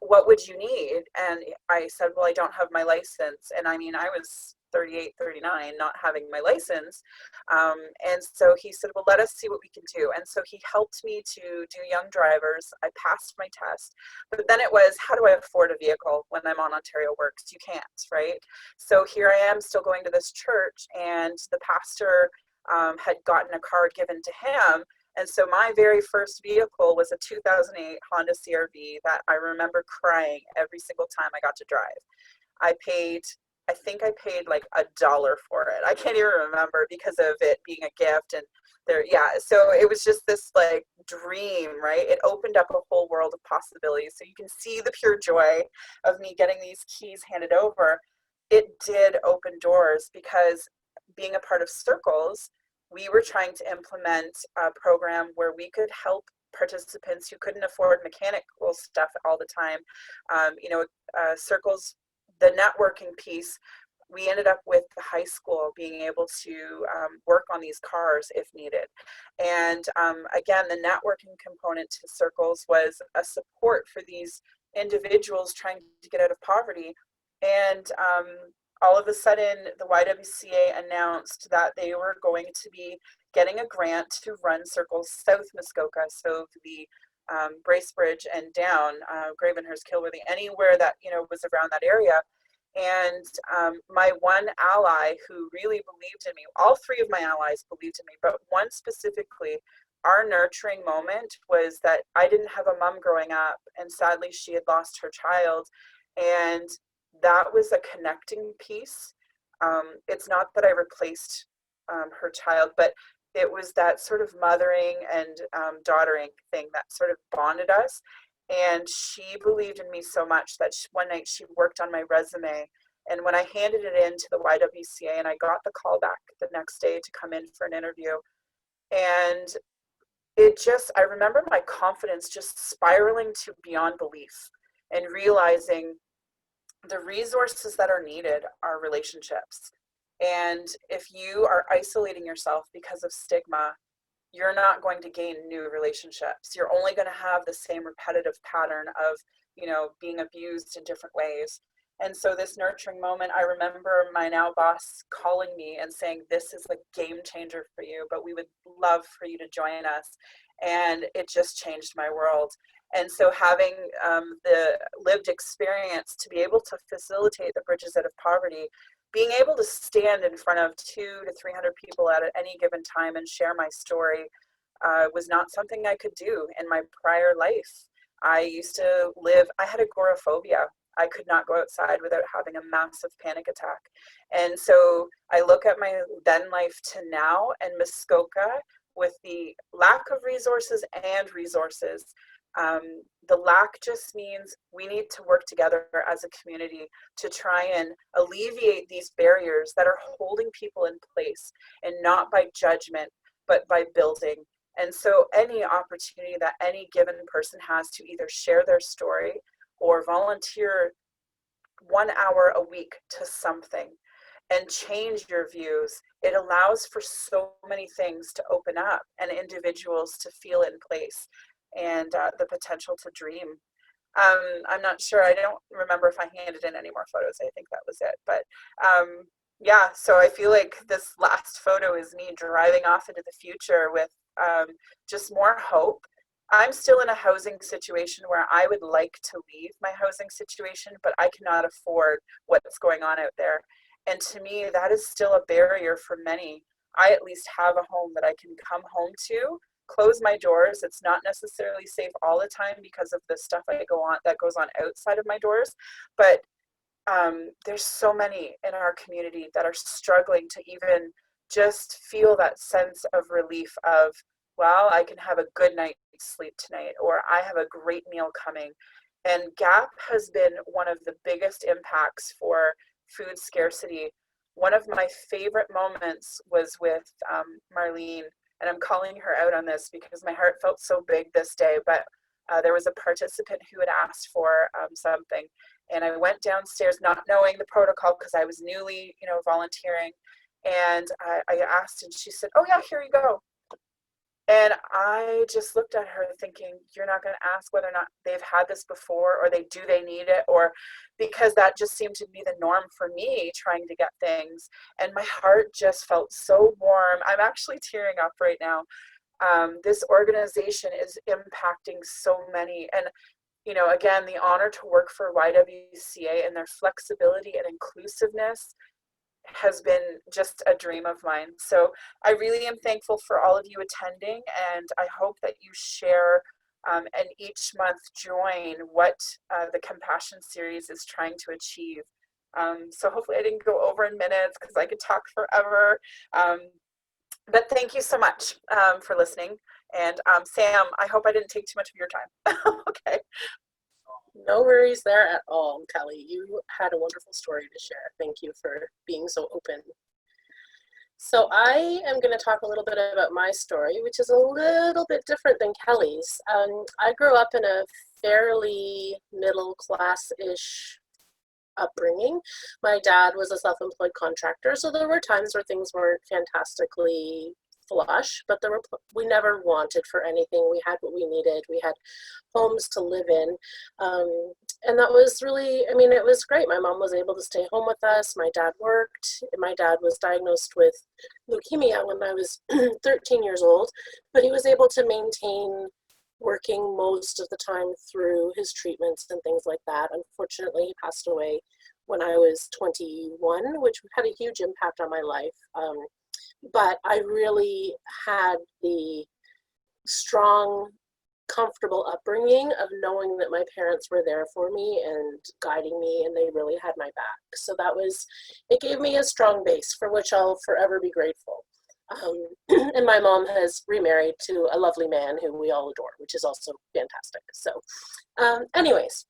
What would you need? And I said, well, I don't have my license. And I mean, I was 38, 39, not having my license. And so he said, well, let us see what we can do. And so he helped me to do young drivers. I passed my test, but then it was, how do I afford a vehicle when I'm on Ontario Works? You can't, right? So here I am still going to this church, and the pastor had gotten a car given to him. And so my very first vehicle was a 2008 Honda CR-V that I remember crying every single time I got to drive. I think I paid like $1 for it. I can't even remember because of it being a gift. And so it was just this like dream, right? It opened up a whole world of possibilities. So you can see the pure joy of me getting these keys handed over. It did open doors because being a part of Circles, we were trying to implement a program where we could help participants who couldn't afford mechanical stuff all the time. Circles, the networking piece, we ended up with the high school being able to work on these cars if needed. And again, the networking component to Circles was a support for these individuals trying to get out of poverty. And all of a sudden, the YWCA announced that they were going to be getting a grant to run Circles South Muskoka, so the Bracebridge and down, Gravenhurst, Kilworthy, anywhere that was around that area. And my one ally who really believed in me, all three of my allies believed in me, but one specifically, our nurturing moment was that I didn't have a mom growing up, and sadly she had lost her child, and that was a connecting piece. It's not that I replaced her child, but it was that sort of mothering and daughtering thing that sort of bonded us. And she believed in me so much that one night she worked on my resume. And when I handed it in to the YWCA, and I got the call back the next day to come in for an interview, and I remember my confidence just spiraling to beyond belief and realizing the resources that are needed are relationships. And if you are isolating yourself because of stigma, you're not going to gain new relationships. You're only going to have the same repetitive pattern of, being abused in different ways. And so this nurturing moment, I remember my now boss calling me and saying, this is a game changer for you, but we would love for you to join us. And it just changed my world. And so having the lived experience to be able to facilitate the bridges out of poverty, being able to stand in front of 200 to 300 people at any given time and share my story was not something I could do in my prior life. I had agoraphobia. I could not go outside without having a massive panic attack. And so I look at my then life to now, and Muskoka, with the lack of resources and resources, the lack just means we need to work together as a community to try and alleviate these barriers that are holding people in place, and not by judgment, but by building. And so any opportunity that any given person has to either share their story or volunteer 1 hour a week to something and change your views, it allows for so many things to open up and individuals to feel in place and the potential to dream. I'm not sure, I don't remember if I handed in any more photos. I think that was it. But yeah, so I feel like this last photo is me driving off into the future with just more hope. I'm still in a housing situation where I would like to leave my housing situation, but I cannot afford what's going on out there. And to me, that is still a barrier for many. I at least have a home that I can come home to, close my doors. It's not necessarily safe all the time because of the stuff that goes on outside of my doors. But there's so many in our community that are struggling to even just feel that sense of relief of, well, I can have a good night's sleep tonight, or I have a great meal coming. And GAP has been one of the biggest impacts for food scarcity. One of my favorite moments was with Marlene, and I'm calling her out on this because my heart felt so big this day, but there was a participant who had asked for something, and I went downstairs not knowing the protocol because I was newly, volunteering, and I asked, and she said, "Oh yeah, here you go." And I just looked at her thinking, you're not going to ask whether or not they've had this before, or do they need it, or because that just seemed to be the norm for me trying to get things. And my heart just felt so warm. I'm actually tearing up right now. This organization is impacting so many. And, again, the honor to work for YWCA and their flexibility and inclusiveness has been just a dream of mine. So I really am thankful for all of you attending, and I hope that you share and each month join what the Compassion Series is trying to achieve. So hopefully I didn't go over in minutes because I could talk forever. But thank you so much for listening. And Sam, I hope I didn't take too much of your time. Okay. No worries there at all, Kelly. You had a wonderful story to share. Thank you for being so open. So I am going to talk a little bit about my story, which is a little bit different than Kelly's. I grew up in a fairly middle class-ish upbringing. My dad was a self-employed contractor, so there were times where things weren't fantastically flush, but we never wanted for anything. We had what we needed. We had homes to live in, and that was really, it was great. My mom was able to stay home with us. My dad worked. My dad was diagnosed with leukemia when I was 13 years old, but he was able to maintain working most of the time through his treatments and things like that. Unfortunately, he passed away when I was 21, which had a huge impact on my life. But I really had the strong, comfortable upbringing of knowing that my parents were there for me and guiding me, and they really had my back. So it gave me a strong base for which I'll forever be grateful. And my mom has remarried to a lovely man who we all adore, which is also fantastic. So anyways,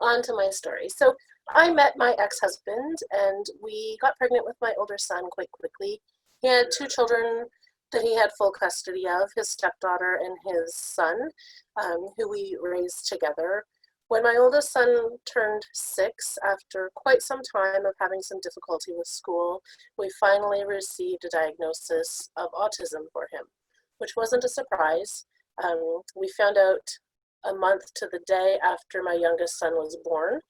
on to my story. So I met my ex-husband, and we got pregnant with my older son quite quickly. He had 2 children that he had full custody of, his stepdaughter and his son, who we raised together. When my oldest son turned 6, after quite some time of having some difficulty with school, we finally received a diagnosis of autism for him, which wasn't a surprise. We found out a month to the day after my youngest son was born.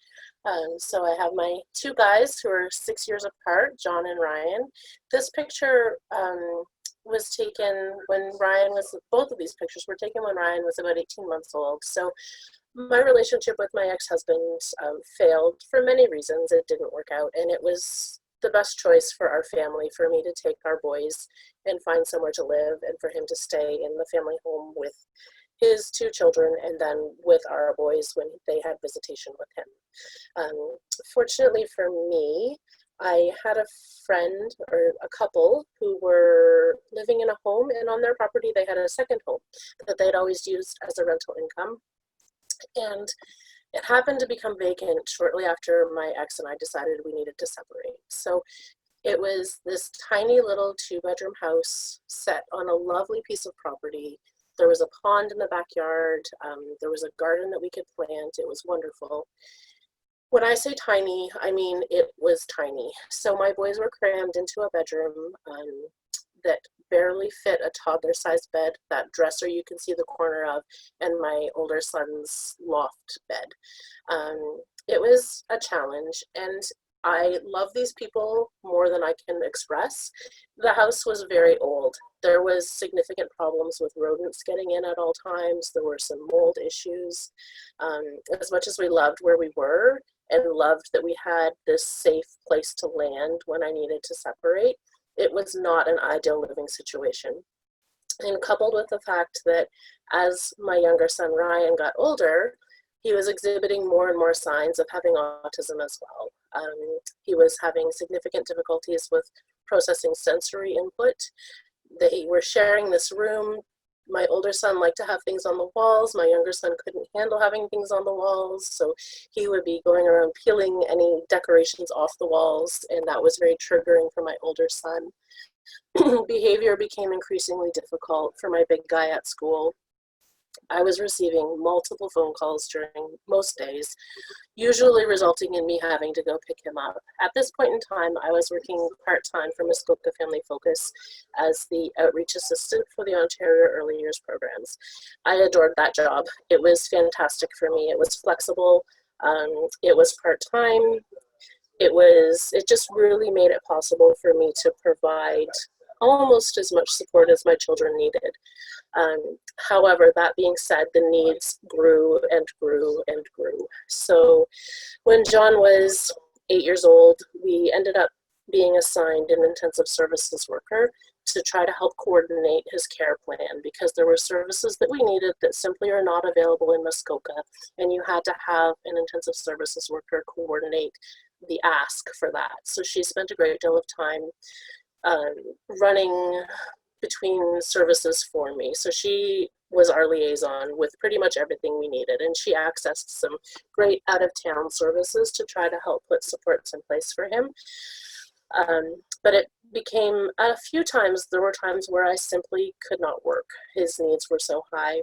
So I have my 2 guys who are 6 years apart, John and Ryan. This picture was taken when both of these pictures were taken when Ryan was about 18 months old. So my relationship with my ex-husband failed for many reasons. It didn't work out, and it was the best choice for our family for me to take our boys and find somewhere to live, and for him to stay in the family home with his 2 children and then with our boys when they had visitation with him. Fortunately for me, I had a friend or a couple who were living in a home, and on their property they had a second home that they'd always used as a rental income. And it happened to become vacant shortly after my ex and I decided we needed to separate. So It was this tiny little 2-bedroom house set on a lovely piece of property. There was a pond in the backyard. There was a garden that we could plant. It was wonderful. When I say tiny, I mean it was tiny. So my boys were crammed into a bedroom that barely fit a toddler-sized bed, that dresser you can see the corner of, and my older son's loft bed. It was a challenge, and I love these people more than I can express. The house was very old. There was significant problems with rodents getting in at all times. There were some mold issues. As much as we loved where we were and loved that we had this safe place to land when I needed to separate, it was not an ideal living situation. And coupled with the fact that as my younger son Ryan got older, he was exhibiting more and more signs of having autism as well. He was having significant difficulties with processing sensory input. They were sharing this room. My older son liked to have things on the walls. My younger son couldn't handle having things on the walls, so he would be going around peeling any decorations off the walls, and that was very triggering for my older son. Behavior became increasingly difficult for my big guy at school. I was receiving multiple phone calls during most days, usually resulting in me having to go pick him up. At this point in time, I was working part-time for Muskoka Family Focus as the outreach assistant for the Ontario Early Years programs. I adored that job. It was fantastic for me. It was flexible. It was part-time. It just really made it possible for me to provide almost as much support as my children needed. However, that being said, the needs grew and grew and grew. So when John was 8 years old, we ended up being assigned an intensive services worker to try to help coordinate his care plan, because there were services that we needed that simply are not available in Muskoka, and you had to have an intensive services worker coordinate the ask for that. So she spent a great deal of time running between services for me. So she was our liaison with pretty much everything we needed, and she accessed some great out-of-town services to try to help put supports in place for him. But it became, a few times, there were times where I simply could not work. His needs were so high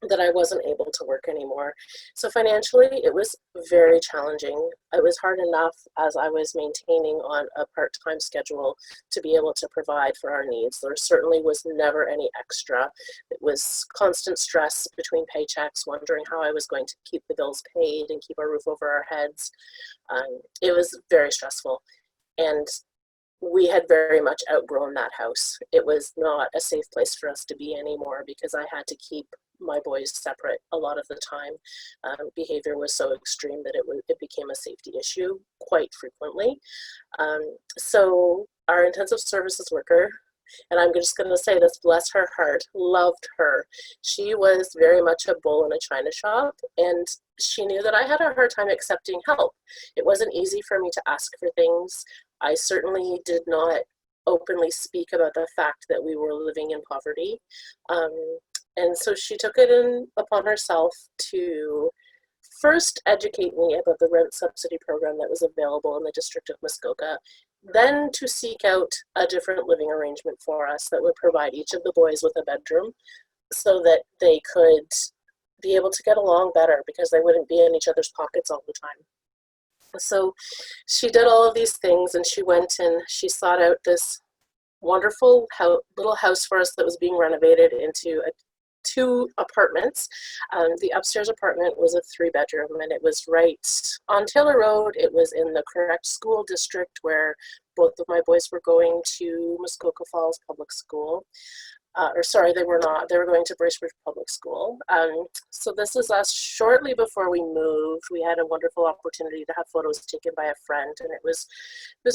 that I wasn't able to work anymore. So financially, it was very challenging. It was hard enough as I was maintaining on a part-time schedule to be able to provide for our needs. There certainly was never any extra. It was constant stress between paychecks, wondering how I was going to keep the bills paid and keep a roof over our heads. It was very stressful. And we had very much outgrown that house. It was not a safe place for us to be anymore, because I had to keep my boys separate a lot of the time. Behavior was so extreme that it became a safety issue quite frequently. So our intensive services worker, and I'm just going to say this, bless her heart, loved her. She was very much a bull in a china shop, and she knew that I had a hard time accepting help. It wasn't easy for me to ask for things. I certainly did not openly speak about the fact that we were living in poverty. And so she took it upon herself to first educate me about the rent subsidy program that was available in the District of Muskoka, then to seek out a different living arrangement for us that would provide each of the boys with a bedroom so that they could be able to get along better, because they wouldn't be in each other's pockets all the time. So she did all of these things, and she went and she sought out this wonderful little house for us that was being renovated into 2 apartments. The upstairs apartment was a 3-bedroom, and it was right on Taylor Road. It was in the correct school district where both of my boys were going to Muskoka Falls Public School. They were not. They were going to Bracebridge Public School. So this is us shortly before we moved. We had a wonderful opportunity to have photos taken by a friend, and it was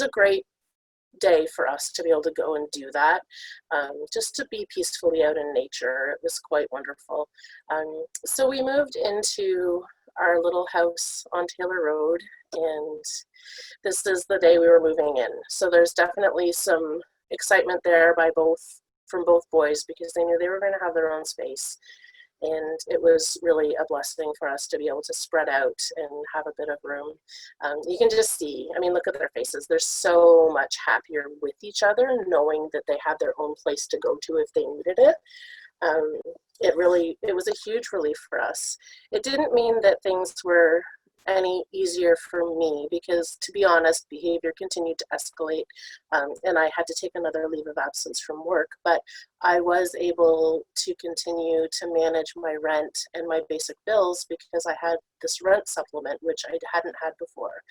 a great day for us to be able to go and do that, just to be peacefully out in nature. It was quite wonderful. So we moved into our little house on Taylor Road, and this is the day we were moving in. So there's definitely some excitement there from both boys, because they knew they were going to have their own space. And it was really a blessing for us to be able to spread out and have a bit of room. You can just see, I mean, look at their faces. They're so much happier with each other, knowing that they had their own place to go to if they needed it. It was a huge relief for us. It didn't mean that things were any easier for me, because, to be honest, behavior continued to escalate, and I had to take another leave of absence from work, but I was able to continue to manage my rent and my basic bills because I had this rent supplement, which I hadn't had before.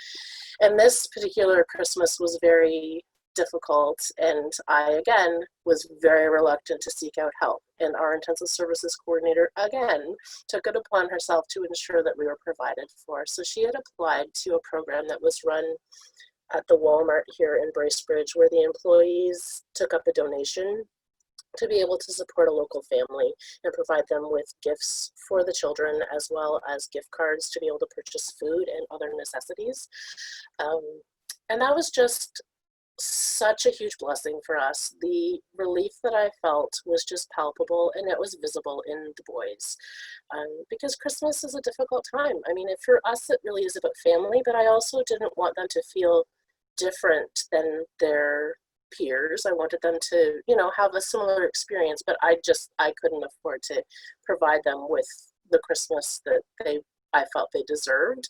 And this particular Christmas was very difficult, and I again was very reluctant to seek out help, and our intensive services coordinator again took it upon herself to ensure that we were provided for. So she had applied to a program that was run at the Walmart here in Bracebridge, where the employees took up a donation to be able to support a local family and provide them with gifts for the children, as well as gift cards to be able to purchase food and other necessities. And that was just such a huge blessing for us. The relief that I felt was just palpable, and it was visible in the boys, because Christmas is a difficult time. I mean, for us, it really is about family, but I also didn't want them to feel different than their peers. I wanted them to, have a similar experience, but I couldn't afford to provide them with the Christmas that I felt they deserved.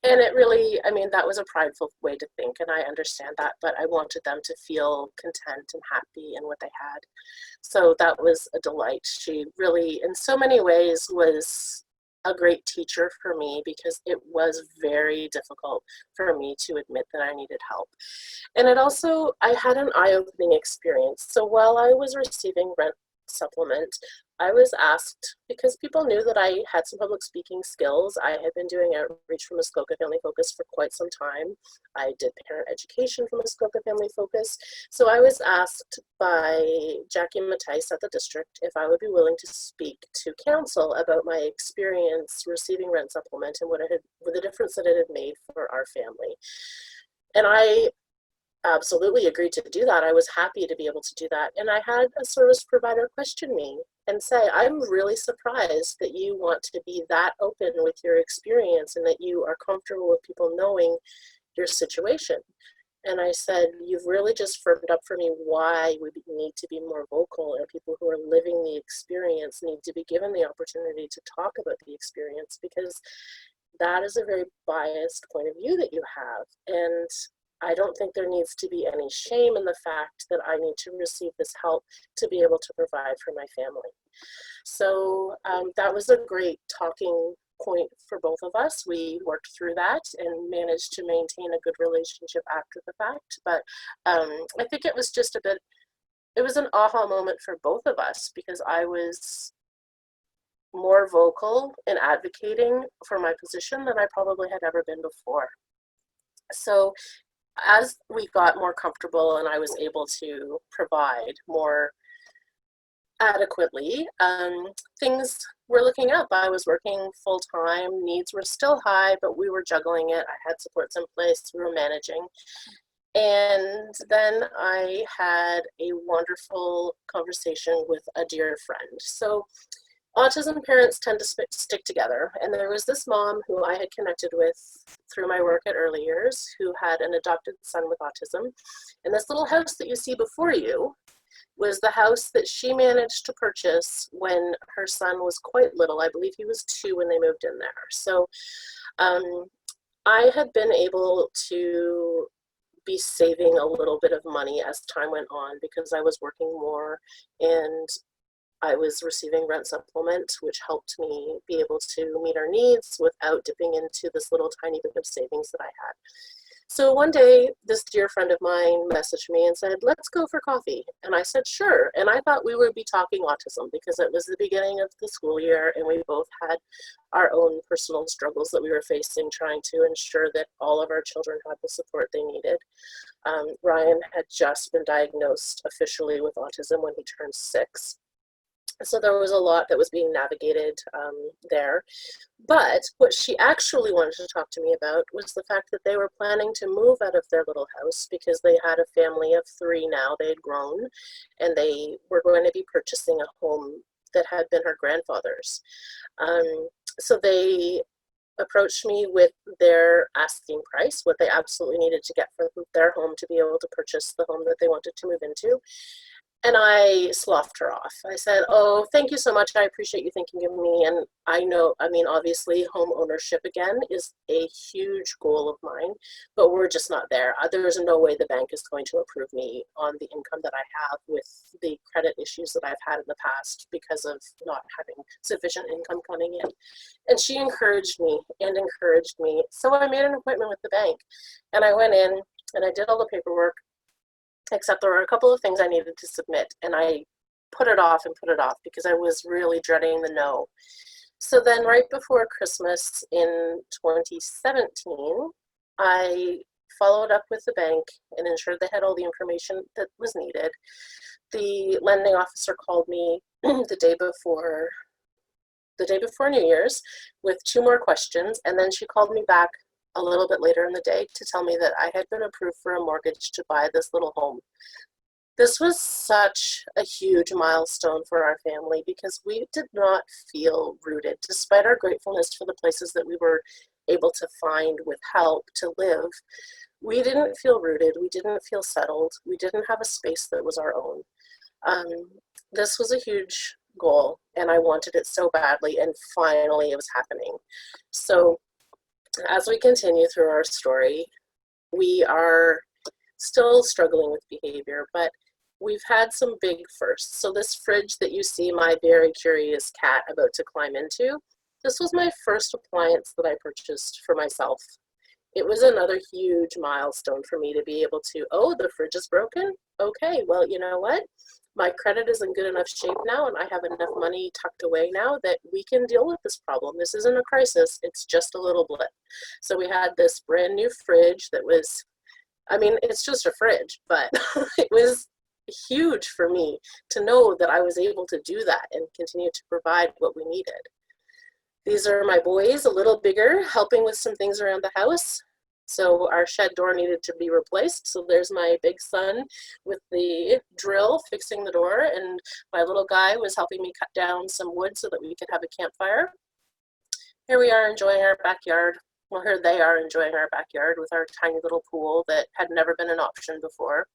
And it really, that was a prideful way to think, and I understand that, but I wanted them to feel content and happy in what they had. So that was a delight. She really, in so many ways, was a great teacher for me, because it was very difficult for me to admit that I needed help. And I had an eye-opening experience. So while I was receiving rent supplement, I was asked, because people knew that I had some public speaking skills. I had been doing outreach for Muskoka Family Focus for quite some time. I did parent education for Muskoka Family Focus. So I was asked by Jackie Mattice at the district if I would be willing to speak to council about my experience receiving rent supplement and what the difference that it had made for our family. And I absolutely agreed to do that. I was happy to be able to do that. And I had a service provider question me and say, I'm really surprised that you want to be that open with your experience and that you are comfortable with people knowing your situation. And I said, you've really just firmed up for me why we need to be more vocal, and people who are living the experience need to be given the opportunity to talk about the experience, because that is a very biased point of view that you have. And I don't think there needs to be any shame in the fact that I need to receive this help to be able to provide for my family. So that was a great talking point for both of us. We worked through that and managed to maintain a good relationship after the fact. But I think it was it was an aha moment for both of us, because I was more vocal in advocating for my position than I probably had ever been before. So as we got more comfortable and I was able to provide more adequately, things were looking up. I was working full-time, needs were still high, but we were juggling it. I had supports in place, we were managing. And then I had a wonderful conversation with a dear friend. So autism parents tend to stick together, and there was this mom who I had connected with through my work at Early Years who had an adopted son with autism, and this little house that you see before you was the house that she managed to purchase when her son was quite little. I believe he was 2 when they moved in there. So I had been able to be saving a little bit of money as time went on, because I was working more and I was receiving rent supplement, which helped me be able to meet our needs without dipping into this little tiny bit of savings that I had. So one day, this dear friend of mine messaged me and said, let's go for coffee. And I said, sure. And I thought we would be talking autism, because it was the beginning of the school year and we both had our own personal struggles that we were facing, trying to ensure that all of our children had the support they needed. Ryan had just been diagnosed officially with autism when he turned 6. So there was a lot that was being navigated there. But what she actually wanted to talk to me about was the fact that they were planning to move out of their little house, because they had a family of 3 now. They had grown, and they were going to be purchasing a home that had been her grandfather's. So they approached me with their asking price, what they absolutely needed to get from their home to be able to purchase the home that they wanted to move into. And I sloughed her off. I said, oh, thank you so much. I appreciate you thinking of me. And I know, I mean, obviously home ownership again is a huge goal of mine, but we're just not there. There's no way the bank is going to approve me on the income that I have with the credit issues that I've had in the past because of not having sufficient income coming in. And she encouraged me and encouraged me. So I made an appointment with the bank, and I went in and I did all the paperwork, except there were a couple of things I needed to submit, and I put it off because I was really dreading the no. So then right before Christmas in 2017, I followed up with the bank and ensured they had all the information that was needed. The lending officer called me the day before New Year's with 2 more questions, and then she called me back a little bit later in the day to tell me that I had been approved for a mortgage to buy this little home. This was such a huge milestone for our family because we did not feel rooted, despite our gratefulness for the places that we were able to find with help to live. We didn't feel rooted. We didn't feel settled. We didn't have a space that was our own. This was a huge goal, and I wanted it so badly, and finally it was happening. So as we continue through our story, we are still struggling with behavior, but we've had some big firsts. So this fridge that you see my very curious cat about to climb into, this was my first appliance that I purchased for myself. It was another huge milestone for me to be able to, oh, the fridge is broken? Okay, well, you know what? My credit is in good enough shape now, and I have enough money tucked away now that we can deal with this problem. This isn't a crisis, it's just a little blip. So we had this brand new fridge that was, I mean, it's just a fridge, but it was huge for me to know that I was able to do that and continue to provide what we needed. These are my boys, a little bigger, helping with some things around the house. So our shed door needed to be replaced. So there's my big son with the drill fixing the door, and my little guy was helping me cut down some wood so that we could have a campfire. Here we are enjoying our backyard. Well, here they are enjoying our backyard with our tiny little pool that had never been an option before.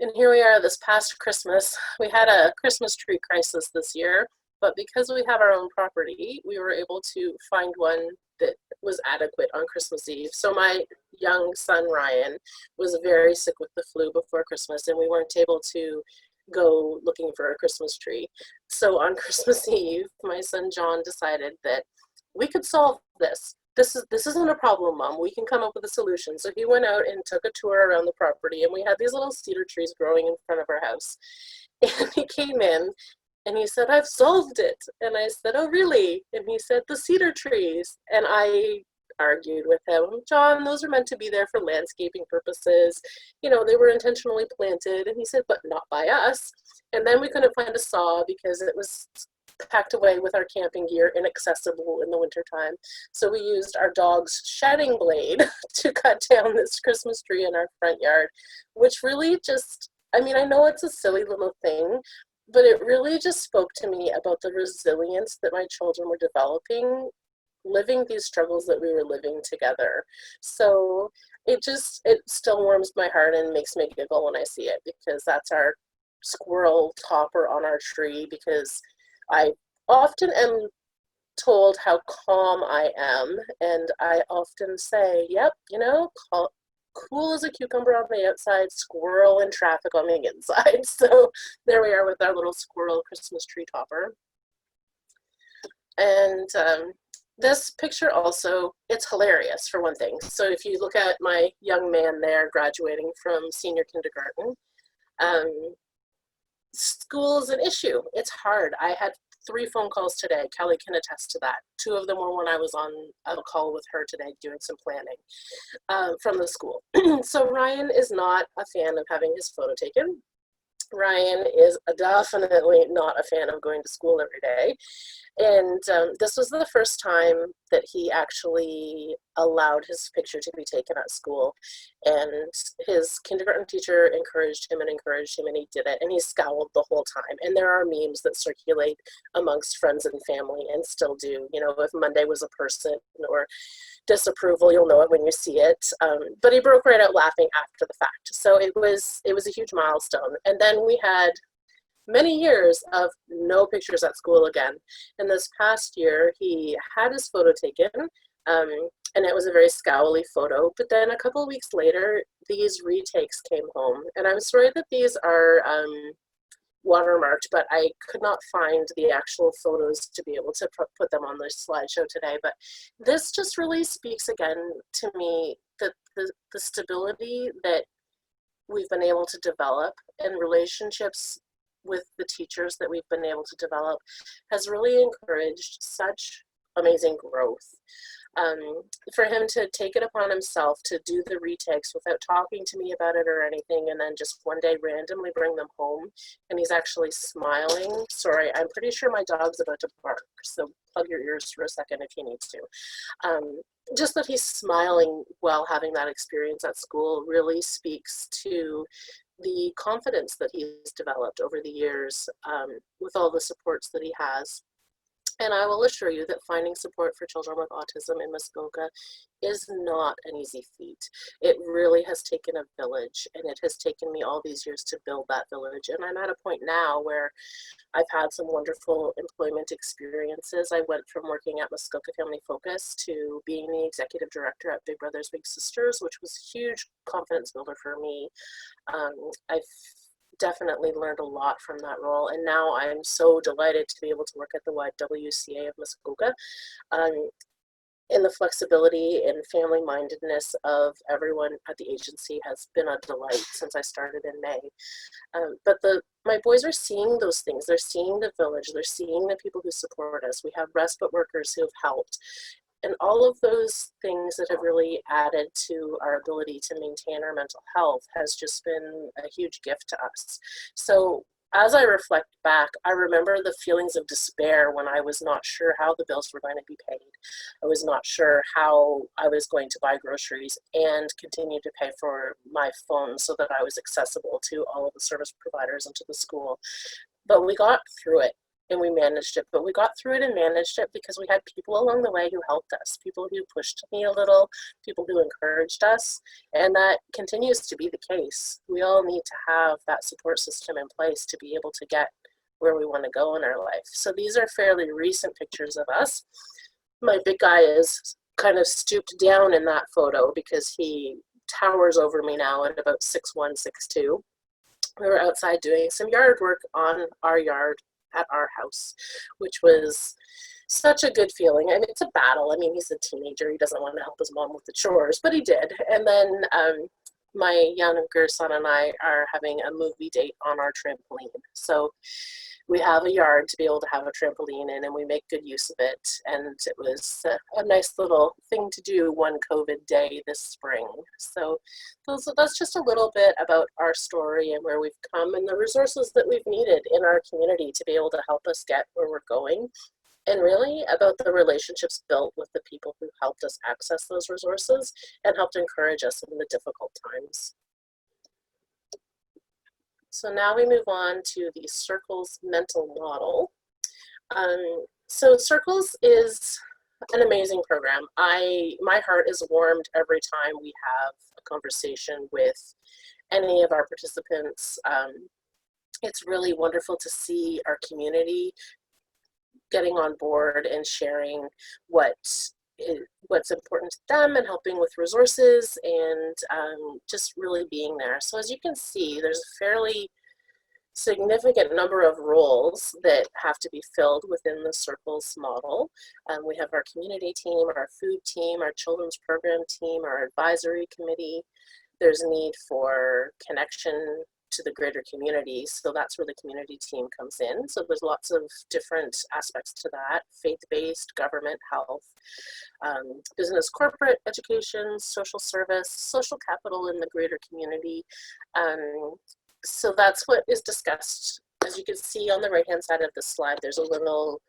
And here we are this past Christmas. We had a Christmas tree crisis this year, but because we have our own property, we were able to find one that was adequate on Christmas Eve. So my young son, Ryan, was very sick with the flu before Christmas, and we weren't able to go looking for a Christmas tree. So on Christmas Eve, my son, John, decided that we could solve this. This isn't a problem, Mom. We can come up with a solution. So he went out and took a tour around the property, and we had these little cedar trees growing in front of our house. And he came in, and he said, I've solved it. And I said, oh, really? And he said, the cedar trees. And I argued with him, John, those are meant to be there for landscaping purposes. You know, they were intentionally planted. And he said, but not by us. And then we couldn't find a saw because it was packed away with our camping gear, inaccessible in the wintertime. So we used our dog's shedding blade to cut down this Christmas tree in our front yard, which really just, I mean, I know it's a silly little thing, but it really just spoke to me about the resilience that my children were developing, living these struggles that we were living together. So it still warms my heart and makes me giggle when I see it, because that's our squirrel topper on our tree, because I often am told how calm I am, and I often say, yep, you know, cool as a cucumber on the outside, squirrel in traffic on the inside. So there we are with our little squirrel Christmas tree topper. And this picture also, it's hilarious for one thing. So if you look at my young man there graduating from senior kindergarten, school is an issue. It's hard. I had 3 phone calls today. Kelly can attest to that. 2 of them were when I was on a call with her today doing some planning from the school. So Ryan is not a fan of having his photo taken. Ryan is definitely not a fan of going to school every day. And this was the first time that he actually allowed his picture to be taken at school. And his kindergarten teacher encouraged him, and he did it, and he scowled the whole time. And there are memes that circulate amongst friends and family and still do. You know, if Monday was a person or disapproval, you'll know it when you see it. But he broke right out laughing after the fact. So it was a huge milestone. And then we had many years of no pictures at school again. And this past year, he had his photo taken, and it was a very scowly photo. But then a couple of weeks later, these retakes came home. And I'm sorry that these are watermarked, but I could not find the actual photos to be able to put them on the slideshow today. But this just really speaks again to me that the stability that we've been able to develop and relationships with the teachers that we've been able to develop has really encouraged such amazing growth. For him to take it upon himself to do the retakes without talking to me about it or anything, and then just one day randomly bring them home, and he's actually smiling. Sorry, I'm pretty sure my dog's about to bark, so plug your ears for a second if he needs to. Just that he's smiling while having that experience at school really speaks to the confidence that he's developed over the years with all the supports that he has. And I will assure you that finding support for children with autism in Muskoka is not an easy feat. It really has taken a village, and it has taken me all these years to build that village. And I'm at a point now where I've had some wonderful employment experiences. I went from working at Muskoka Family Focus to being the executive director at Big Brothers Big Sisters, which was a huge confidence builder for me. I've definitely learned a lot from that role, and now I'm so delighted to be able to work at the YWCA of Muskoka. And the flexibility and family-mindedness of everyone at the agency has been a delight since I started in May. But my boys are seeing those things. They're seeing the village. They're seeing the people who support us. We have respite workers who have helped. And all of those things that have really added to our ability to maintain our mental health has just been a huge gift to us. So as I reflect back, I remember the feelings of despair when I was not sure how the bills were going to be paid. I was not sure how I was going to buy groceries and continue to pay for my phone so that I was accessible to all of the service providers and to the school. But we got through it. And we managed it, but we got through it and managed it because we had people along the way who helped us, people who pushed me a little, people who encouraged us, and that continues to be the case. We all need to have that support system in place to be able to get where we want to go in our life. So these are fairly recent pictures of us. My big guy is kind of stooped down in that photo because he towers over me now at about 6'1", 6'2". We were outside doing some yard work on our yard at our house, which was such a good feeling. And it's a battle. I mean, he's a teenager. He doesn't want to help his mom with the chores, but he did. And then my younger son and I are having a movie date on our trampoline. So we have a yard to be able to have a trampoline in, and we make good use of it. And it was a nice little thing to do one COVID day this spring. So that's just a little bit about our story and where we've come and the resources that we've needed in our community to be able to help us get where we're going. And really about the relationships built with the people who helped us access those resources and helped encourage us in the difficult times. So now we move on to the Circles mental model. So Circles is an amazing program. My heart is warmed every time we have a conversation with any of our participants. It's really wonderful to see our community getting on board and sharing what's important to them and helping with resources and just really being there. So as you can see, there's a fairly significant number of roles that have to be filled within the Circles model. We have our community team, our food team, our children's program team, our advisory committee. There's a need for connection to the greater community, so that's where the community team comes in. So there's lots of different aspects to that: faith-based, government, health, business, corporate, education, social service, social capital in the greater community. So that's what is discussed. As you can see on the right hand side of the slide, there's a little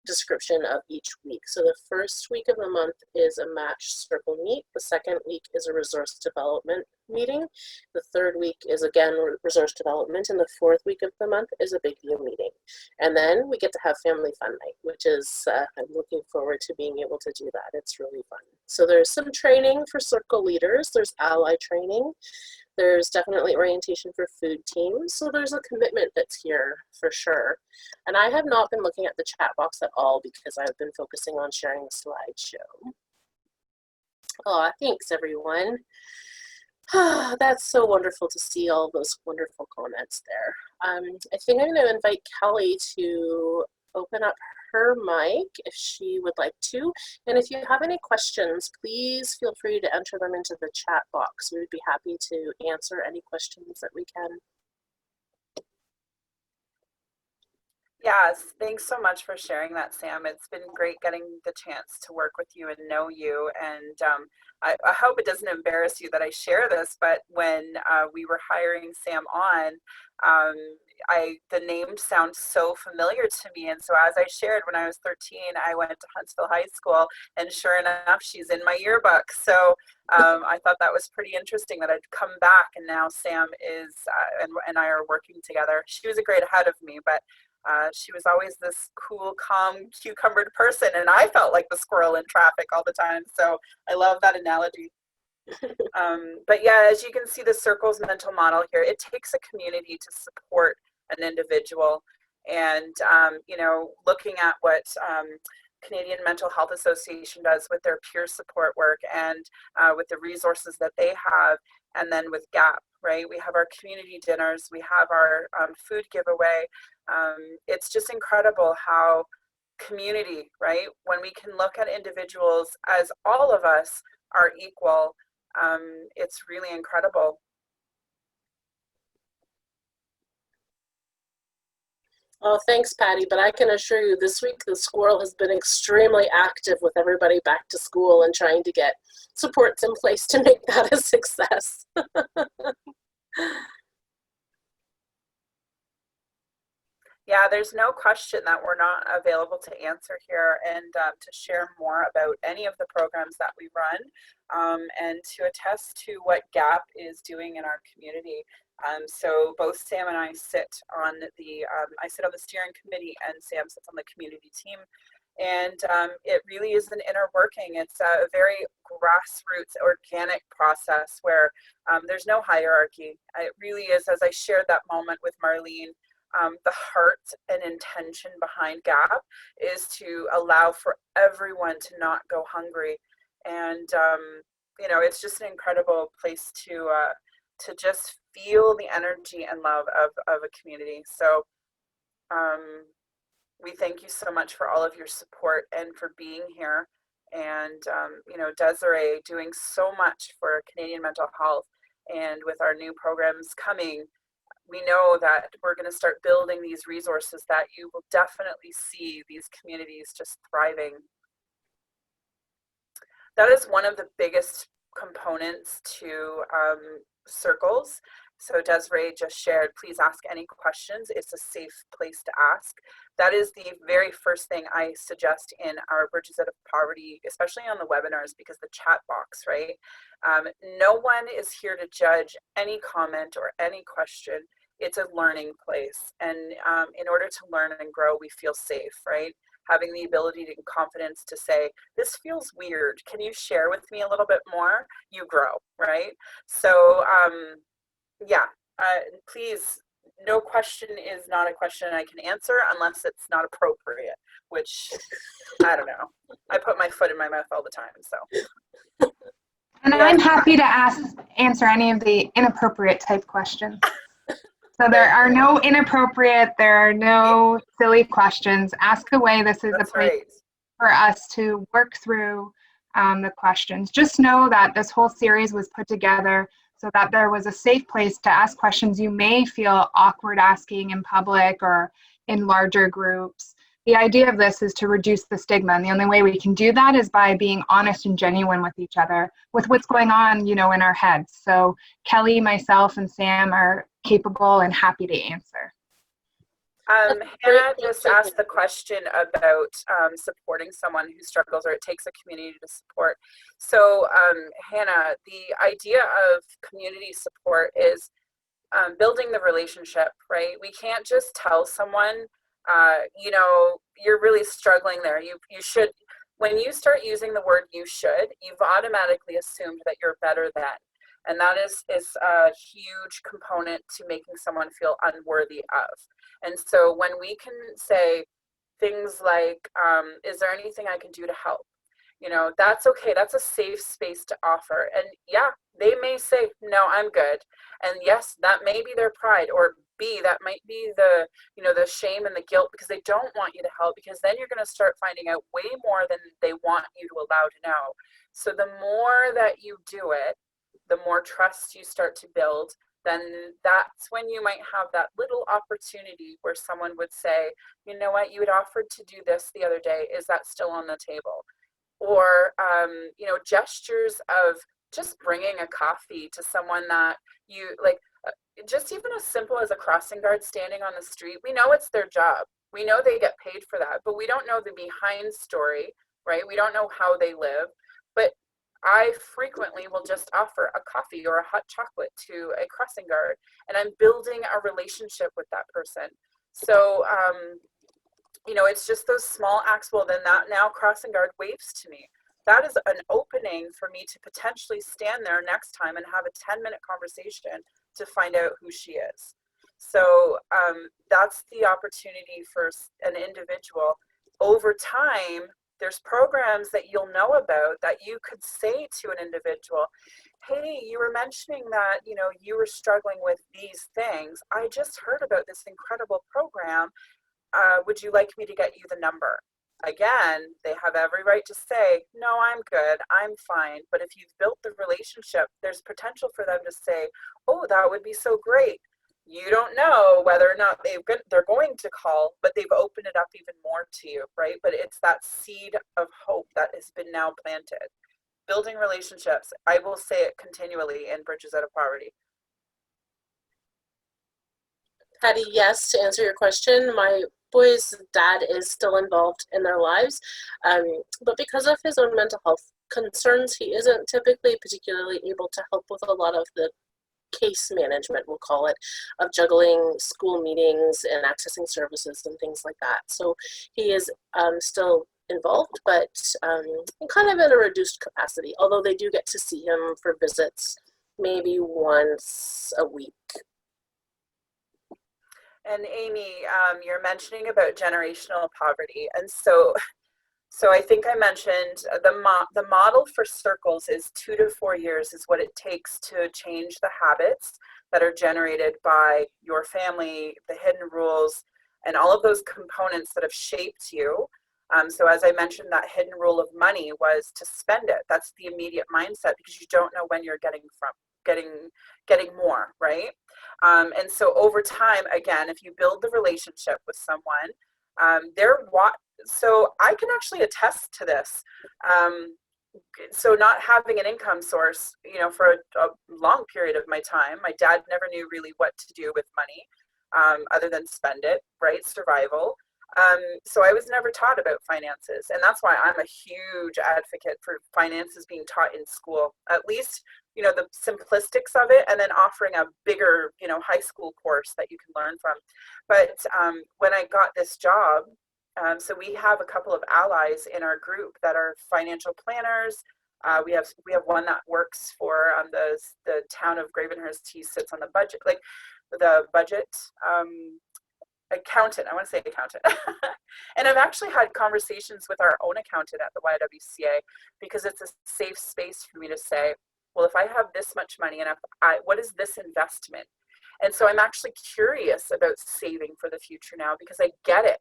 description of each week. So the first week of the month is a match circle meet. The second week is a resource development meeting. The third week is again resource development, and the fourth week of the month is a big deal meeting. And then we get to have family fun night, which is, I'm looking forward to being able to do that. It's really fun. So there's some training for circle leaders. There's ally training. There's definitely orientation for food teams. So there's a commitment that's here for sure. And I have not been looking at the chat box at all because I've been focusing on sharing the slideshow. Oh, thanks everyone. That's so wonderful to see all those wonderful comments there. I think I'm going to invite Kelly to open up her mic if she would like to. And if you have any questions, please feel free to enter them into the chat box. We would be happy to answer any questions that we can. Yes, thanks so much for sharing that, Sam. It's been great getting the chance to work with you and know you. And I hope it doesn't embarrass you that I share this, but when we were hiring Sam on, the name sounds so familiar to me. And so as I shared, when I was 13, I went to Huntsville High School, and sure enough, she's in my yearbook. So I thought that was pretty interesting that I'd come back, and now Sam is, and I are working together. She was a grade ahead of me, but she was always this cool, calm, cucumbered person, and I felt like the squirrel in traffic all the time. So I love that analogy. But yeah, as you can see, the circles mental model here, it takes a community to support an individual. And, you know, looking at what Canadian Mental Health Association does with their peer support work and with the resources that they have, and then with GAP, right? We have our community dinners, we have our food giveaway. It's just incredible how community, right? When we can look at individuals as all of us are equal, it's really incredible. Oh, thanks, Patty. But I can assure you this week the squirrel has been extremely active with everybody back to school and trying to get supports in place to make that a success. Yeah, there's no question that we're not available to answer here and to share more about any of the programs that we run and to attest to what GAP is doing in our community. So both Sam and I sit on I sit on the steering committee, and Sam sits on the community team. And it really is an inner working. It's a very grassroots, organic process where there's no hierarchy. It really is, as I shared that moment with Marlene, the heart and intention behind GAP is to allow for everyone to not go hungry. And, you know, it's just an incredible place to just feel the energy and love of a community. So we thank you so much for all of your support and for being here. And, you know, Desiree doing so much for Canadian mental health, and with our new programs coming, we know that we're going to start building these resources that you will definitely see these communities just thriving. That is one of the biggest components to circles. So Desiree just shared, please ask any questions. It's a safe place to ask. That is the very first thing I suggest in our Bridges Out of Poverty, especially on the webinars, because the chat box, right? No one is here to judge any comment or any question. It's a learning place. And in order to learn and grow, we feel safe, right? Having the ability and confidence to say, this feels weird. Can you share with me a little bit more? You grow, right? So yeah, please, no question is not a question I can answer unless it's not appropriate, which I don't know. I put my foot in my mouth all the time, so. And yeah. I'm happy to answer any of the inappropriate type questions. So there are no inappropriate, there are no silly questions. Ask away. This is That's a place right. for us to work through the questions. Just know that this whole series was put together so that there was a safe place to ask questions you may feel awkward asking in public or in larger groups. The idea of this is to reduce the stigma, and the only way we can do that is by being honest and genuine with each other, with what's going on, you know, in our heads. So Kelly, myself, and Sam are capable and happy to answer. Great Hannah just asked the question about supporting someone who struggles, or it takes a community to support. So, Hannah, the idea of community support is building the relationship, right? We can't just tell someone, you know, you're really struggling there. You should, when you start using the word you should, you've automatically assumed that you're better than. And that is a huge component to making someone feel unworthy of. And so when we can say things like, is there anything I can do to help? You know, that's okay. That's a safe space to offer. And yeah, they may say, no, I'm good. And yes, that may be their pride, or B, that might be the, you know, the shame and the guilt because they don't want you to help, because then you're going to start finding out way more than they want you to allow to know. So the more that you do it, the more trust you start to build, then that's when you might have that little opportunity where someone would say, you know what, you had offered to do this the other day. Is that still on the table? Or, you know, gestures of just bringing a coffee to someone that you like, just even as simple as a crossing guard standing on the street. We know it's their job. We know they get paid for that, but we don't know the behind story, right? We don't know how they live. But I frequently will just offer a coffee or a hot chocolate to a crossing guard, and I'm building a relationship with that person. So, you know, it's just those small acts. Well, then that now crossing guard waves to me. That is an opening for me to potentially stand there next time and have a 10-minute conversation to find out who she is. So that's the opportunity for an individual. Over time, there's programs that you'll know about that you could say to an individual, hey, you were mentioning that, you know, you were struggling with these things. I just heard about this incredible program. Would you like me to get you the number? Again, they have every right to say, no, I'm good, I'm fine. But if you've built the relationship, there's potential for them to say, oh, that would be so great. You don't know whether or not they're going to call, but they've opened it up even more to you, right? But it's that seed of hope that has been now planted. Building relationships, I will say it continually in Bridges Out of Poverty. Patty, yes, to answer your question, my boy's dad is still involved in their lives, but because of his own mental health concerns, he isn't typically particularly able to help with a lot of the case management, we'll call it, of juggling school meetings and accessing services and things like that. So he is still involved, but kind of in a reduced capacity, although they do get to see him for visits maybe once a week. And Amy, you're mentioning about generational poverty. And so I think I mentioned the model for circles is 2 to 4 years is what it takes to change the habits that are generated by your family, the hidden rules, and all of those components that have shaped you. So as I mentioned, that hidden rule of money was to spend it. That's the immediate mindset because you don't know when you're getting more, right? And so over time, again, if you build the relationship with someone, so I can actually attest to this. So not having an income source, you know, for a long period of my time, my dad never knew really what to do with money other than spend it, right? Survival. So I was never taught about finances, and that's why I'm a huge advocate for finances being taught in school, at least, you know, the simplistics of it, and then offering a bigger, you know, high school course that you can learn from. But when I got this job, so we have a couple of allies in our group that are financial planners. We have one that works for the town of Gravenhurst. He sits on the budget, like the budget accountant. I want to say accountant. And I've actually had conversations with our own accountant at the YWCA because it's a safe space for me to say, well, if I have this much money and what is this investment? And so I'm actually curious about saving for the future now because I get it.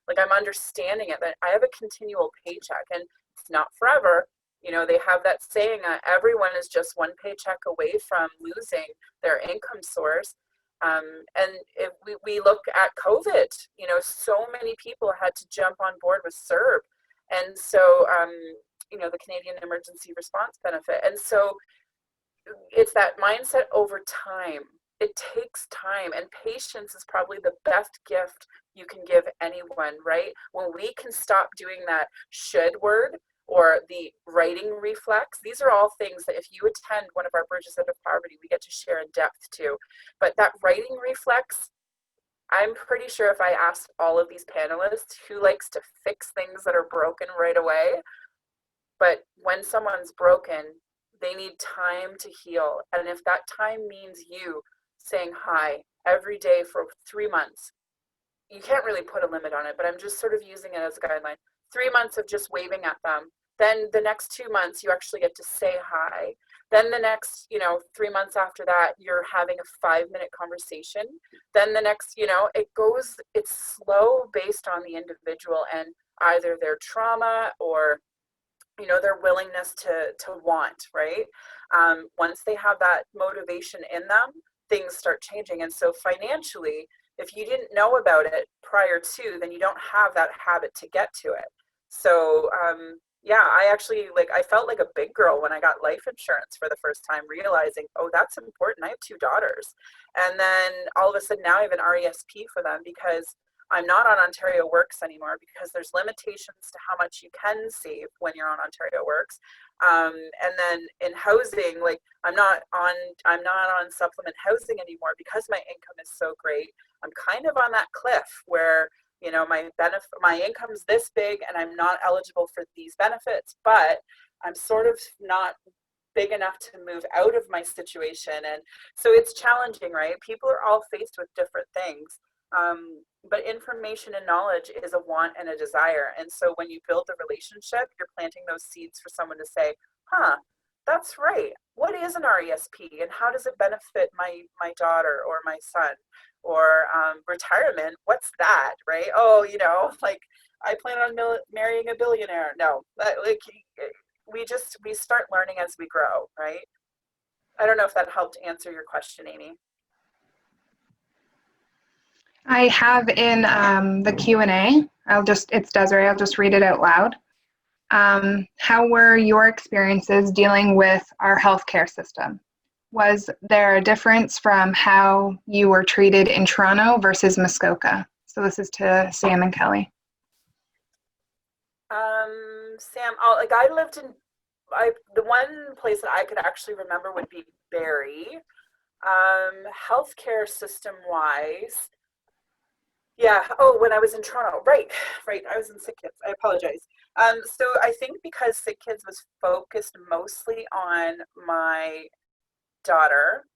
Like I'm understanding it, that I have a continual paycheck and it's not forever. You know, they have that saying, everyone is just one paycheck away from losing their income source. And if we look at COVID, you know, so many people had to jump on board with CERB. And so, you know, the Canadian Emergency Response Benefit. And so it's that mindset over time. It takes time, and patience is probably the best gift you can give anyone, right? When we can stop doing that should word or the writing reflex, these are all things that if you attend one of our Bridges Out of Poverty, we get to share in depth too. But that writing reflex, I'm pretty sure if I asked all of these panelists who likes to fix things that are broken right away, but when someone's broken, they need time to heal. And if that time means you saying hi every day for 3 months, you can't really put a limit on it, but I'm just sort of using it as a guideline. 3 months of just waving at them. Then the next 2 months, you actually get to say hi. Then the next, 3 months after that, you're having a 5-minute conversation. Then the next, it's slow based on the individual and either their trauma or their willingness to want, right? Once they have that motivation in them, things start changing. And so financially, if you didn't know about it prior to, then you don't have that habit to get to it. So yeah, I actually I felt like a big girl when I got life insurance for the first time, realizing, oh, that's important. I have 2 daughters. And then all of a sudden now I have an RESP for them because I'm not on Ontario Works anymore because there's limitations to how much you can save when you're on Ontario Works. And then in housing, I'm not on supplement housing anymore because my income is so great. I'm kind of on that cliff where, my income's this big and I'm not eligible for these benefits, but I'm sort of not big enough to move out of my situation. And so it's challenging, right? People are all faced with different things. But information and knowledge is a want and a desire. And so when you build the relationship, you're planting those seeds for someone to say, that's right. What is an RESP and how does it benefit my daughter or my son? Or retirement, what's that, right? Oh, I plan on marrying a billionaire. No, we start learning as we grow, right? I don't know if that helped answer your question, Amy. I have in the Q&A, it's Desiree, I'll just read it out loud. How were your experiences dealing with our healthcare system? Was there a difference from how you were treated in Toronto versus Muskoka? So this is to Sam and Kelly. Sam, I lived in, the one place that I could actually remember would be Barrie. Healthcare system wise, yeah. Oh, when I was in Toronto, right. I was in Sick Kids. I apologize. So I think because Sick Kids was focused mostly on my daughter,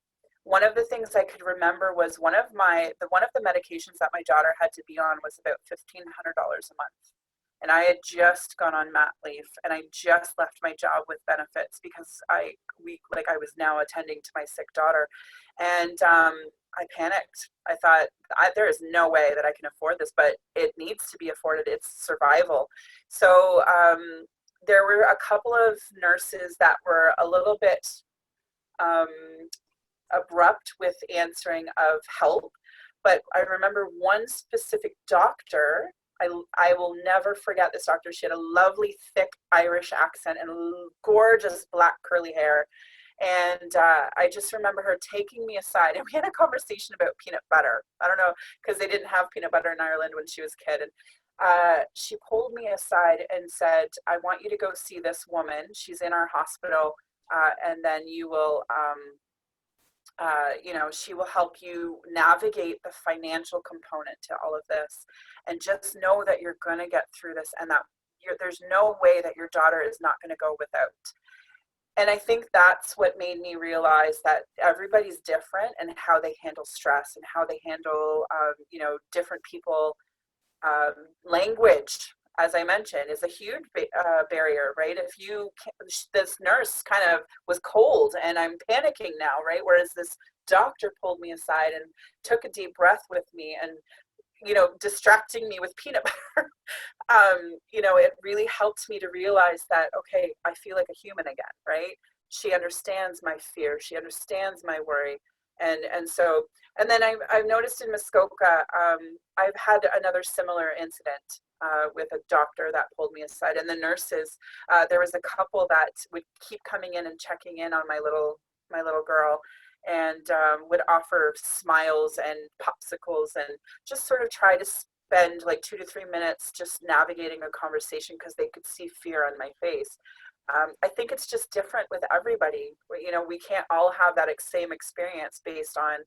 one of the things I could remember was one of the medications that my daughter had to be on was about $1,500 a month. And I had just gone on mat leave and I just left my job with benefits because I was now attending to my sick daughter. And I panicked. I thought, there is no way that I can afford this, but it needs to be afforded. It's survival. So there were a couple of nurses that were a little bit abrupt with answering of help. But I remember one specific doctor, I will never forget this doctor. She had a lovely, thick Irish accent and gorgeous black curly hair. And I just remember her taking me aside and we had a conversation about peanut butter. I don't know, because they didn't have peanut butter in Ireland when she was a kid. And she pulled me aside and said, I want you to go see this woman. She's in our hospital. And then you will, she will help you navigate the financial component to all of this. And just know that you're going to get through this and that there's no way that your daughter is not going to go without. And I think that's what made me realize that everybody's different and how they handle stress and how they handle, different people. Language, as I mentioned, is a huge barrier, right? This nurse kind of was cold and I'm panicking now, right? Whereas this doctor pulled me aside and took a deep breath with me and, distracting me with peanut butter. It really helped me to realize that, okay, I feel like a human again, right? She understands my fear. She understands my worry. And then I've noticed in Muskoka, I've had another similar incident with a doctor that pulled me aside, and the nurses. There was a couple that would keep coming in and checking in on my little girl, and would offer smiles and popsicles, and just sort of try to spend like 2 to 3 minutes just navigating a conversation because they could see fear on my face. I think it's just different with everybody. We can't all have that same experience based on,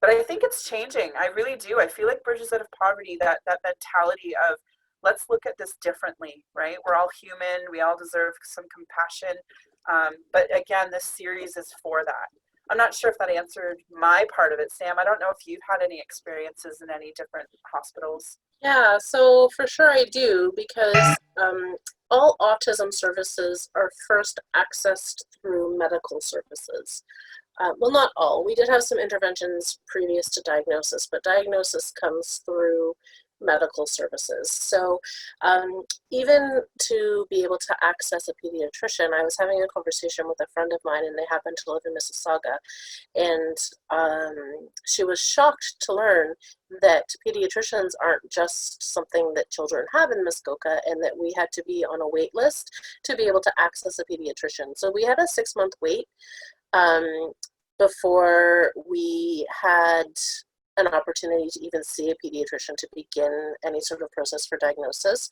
but I think it's changing. I really do. I feel like Bridges Out of Poverty, that mentality of let's look at this differently, right? We're all human. We all deserve some compassion. But again, this series is for that. I'm not sure if that answered my part of it, Sam. I don't know if you've had any experiences in any different hospitals. Yeah, so for sure I do, because all autism services are first accessed through medical services. Well, not all. We did have some interventions previous to diagnosis, but diagnosis comes through medical services. So even to be able to access a pediatrician, I was having a conversation with a friend of mine, and they happen to live in Mississauga, and she was shocked to learn that pediatricians aren't just something that children have in Muskoka, and that we had to be on a wait list to be able to access a pediatrician. So we had a 6-month wait before we had an opportunity to even see a pediatrician to begin any sort of process for diagnosis,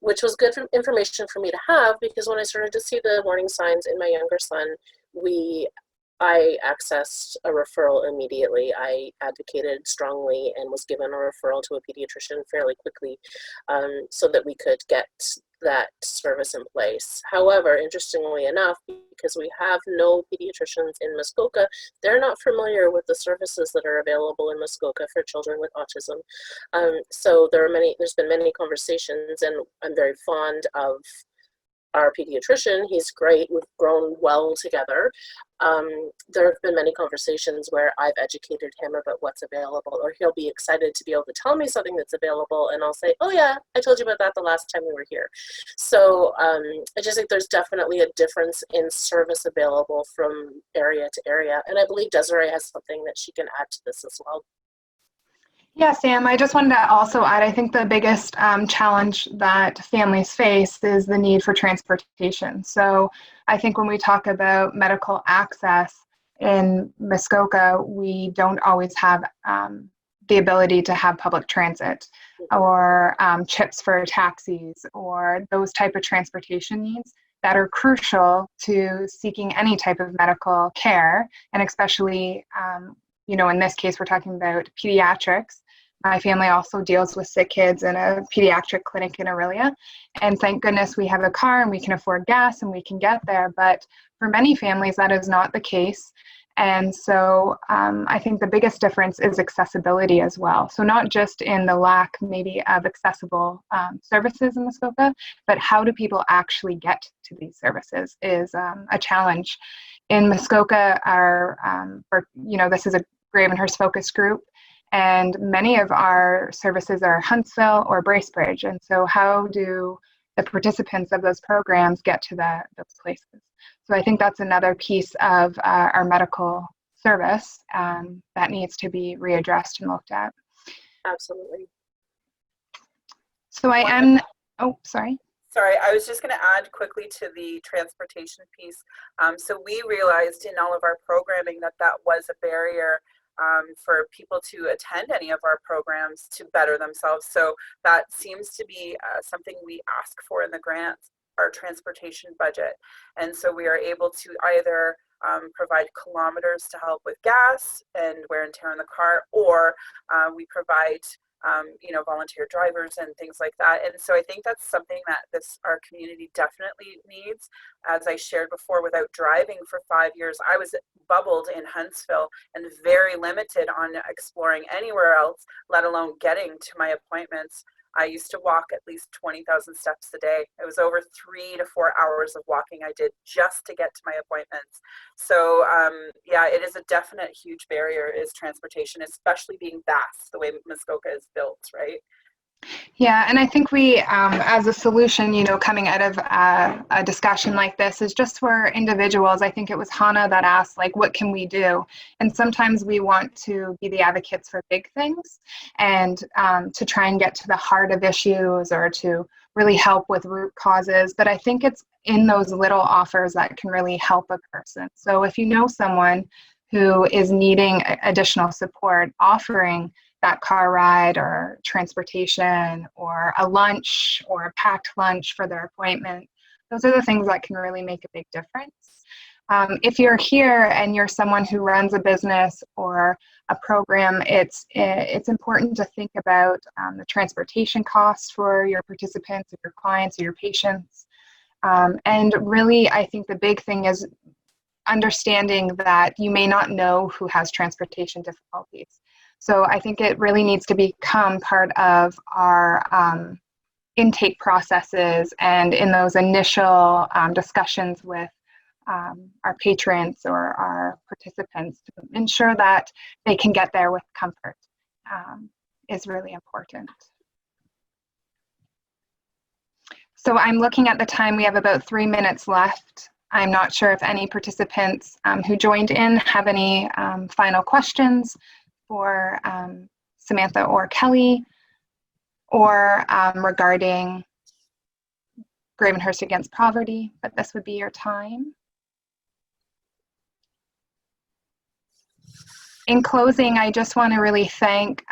which was good information for me to have, because when I started to see the warning signs in my younger son, I accessed a referral immediately. I advocated strongly and was given a referral to a pediatrician fairly quickly, so that we could get that service in place. However, interestingly enough, because we have no pediatricians in Muskoka, they're not familiar with the services that are available in Muskoka for children with autism. So there's been many conversations, and I'm very fond of our pediatrician. He's great. We've grown well together. There have been many conversations where I've educated him about what's available, or he'll be excited to be able to tell me something that's available, and I'll say, oh yeah, I told you about that the last time we were here. So I just think there's definitely a difference in service available from area to area, and I believe Desiree has something that she can add to this as well. Yeah, Sam, I just wanted to also add, I think the biggest challenge that families face is the need for transportation. So I think when we talk about medical access in Muskoka, we don't always have the ability to have public transit or chips for taxis or those type of transportation needs that are crucial to seeking any type of medical care. And especially, in this case, we're talking about pediatrics. My family also deals with sick kids in a pediatric clinic in Aurelia. And thank goodness we have a car and we can afford gas and we can get there. But for many families, that is not the case. And so I think the biggest difference is accessibility as well. So not just in the lack maybe of accessible services in Muskoka, but how do people actually get to these services is a challenge. In Muskoka, this is a Gravenhurst focus group, and many of our services are Huntsville or Bracebridge. And so how do the participants of those programs get to those places? So I think that's another piece of our medical service that needs to be readdressed and looked at. Absolutely. So sorry. Sorry, I was just going to add quickly to the transportation piece. So we realized in all of our programming that was a barrier for people to attend any of our programs to better themselves. So that seems to be something we ask for in the grants, our transportation budget. And so we are able to either provide kilometers to help with gas and wear and tear on the car, or we provide volunteer drivers and things like that. And so I think that's something that our community definitely needs. As I shared before, without driving for 5 years, I was bubbled in Huntsville and very limited on exploring anywhere else, let alone getting to my appointments. I used to walk at least 20,000 steps a day. It was over 3 to 4 hours of walking I did just to get to my appointments. So it is a definite huge barrier is transportation, especially being vast the way Muskoka is built, right? Yeah, and I think we, as a solution, coming out of a discussion like this is just for individuals. I think it was Hannah that asked, what can we do? And sometimes we want to be the advocates for big things and to try and get to the heart of issues or to really help with root causes. But I think it's in those little offers that can really help a person. So if you know someone who is needing additional support, offering that car ride or transportation or a lunch or a packed lunch for their appointment. Those are the things that can really make a big difference. If you're here and you're someone who runs a business or a program, it's important to think about the transportation costs for your participants, or your clients, or your patients. And really, I think the big thing is understanding that you may not know who has transportation difficulties. So I think it really needs to become part of our intake processes and in those initial discussions with our patrons or our participants to ensure that they can get there with comfort is really important. So I'm looking at the time, we have about 3 minutes left. I'm not sure if any participants who joined in have any final questions for Samantha or Kelly, or regarding Gravenhurst Against Poverty, but this would be your time. In closing, I just want to really thank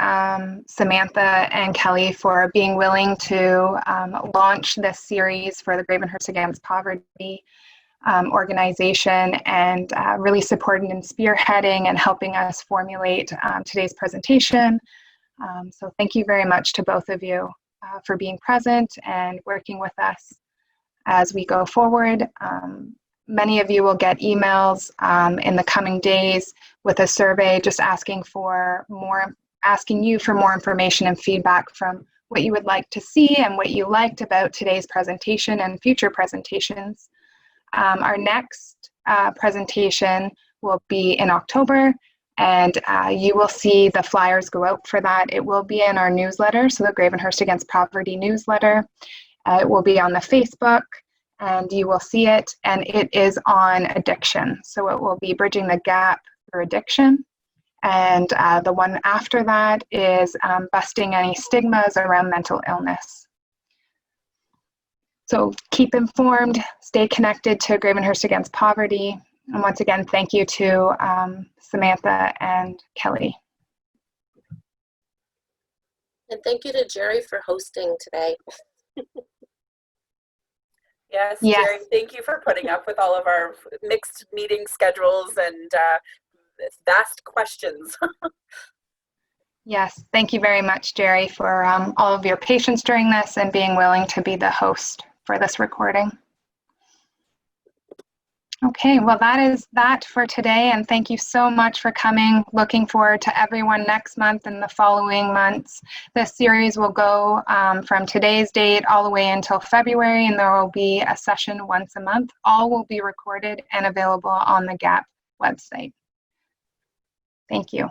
Samantha and Kelly for being willing to launch this series for the Gravenhurst Against Poverty organization, and really supporting and spearheading and helping us formulate today's presentation. So thank you very much to both of you for being present and working with us as we go forward. Many of you will get emails in the coming days with a survey just asking you for more information and feedback from what you would like to see and what you liked about today's presentation and future presentations. Our next presentation will be in October, and you will see the flyers go out for that. It will be in our newsletter, so the Gravenhurst Against Poverty newsletter. It will be on the Facebook, and you will see it, and it is on addiction. So it will be Bridging the Gap for Addiction. And the one after that is Busting Any Stigmas Around Mental Illness. So keep informed, stay connected to Gravenhurst Against Poverty. And once again, thank you to Samantha and Kelly. And thank you to Jerry for hosting today. Yes, Jerry, thank you for putting up with all of our mixed meeting schedules and vast questions. Yes, thank you very much, Jerry, for all of your patience during this and being willing to be the host for this recording. Okay, well, that is that for today, and thank you so much for coming. Looking forward to everyone next month and the following months. This series will go from today's date all the way until February, and there will be a session once a month. All will be recorded and available on the GAP website. Thank you.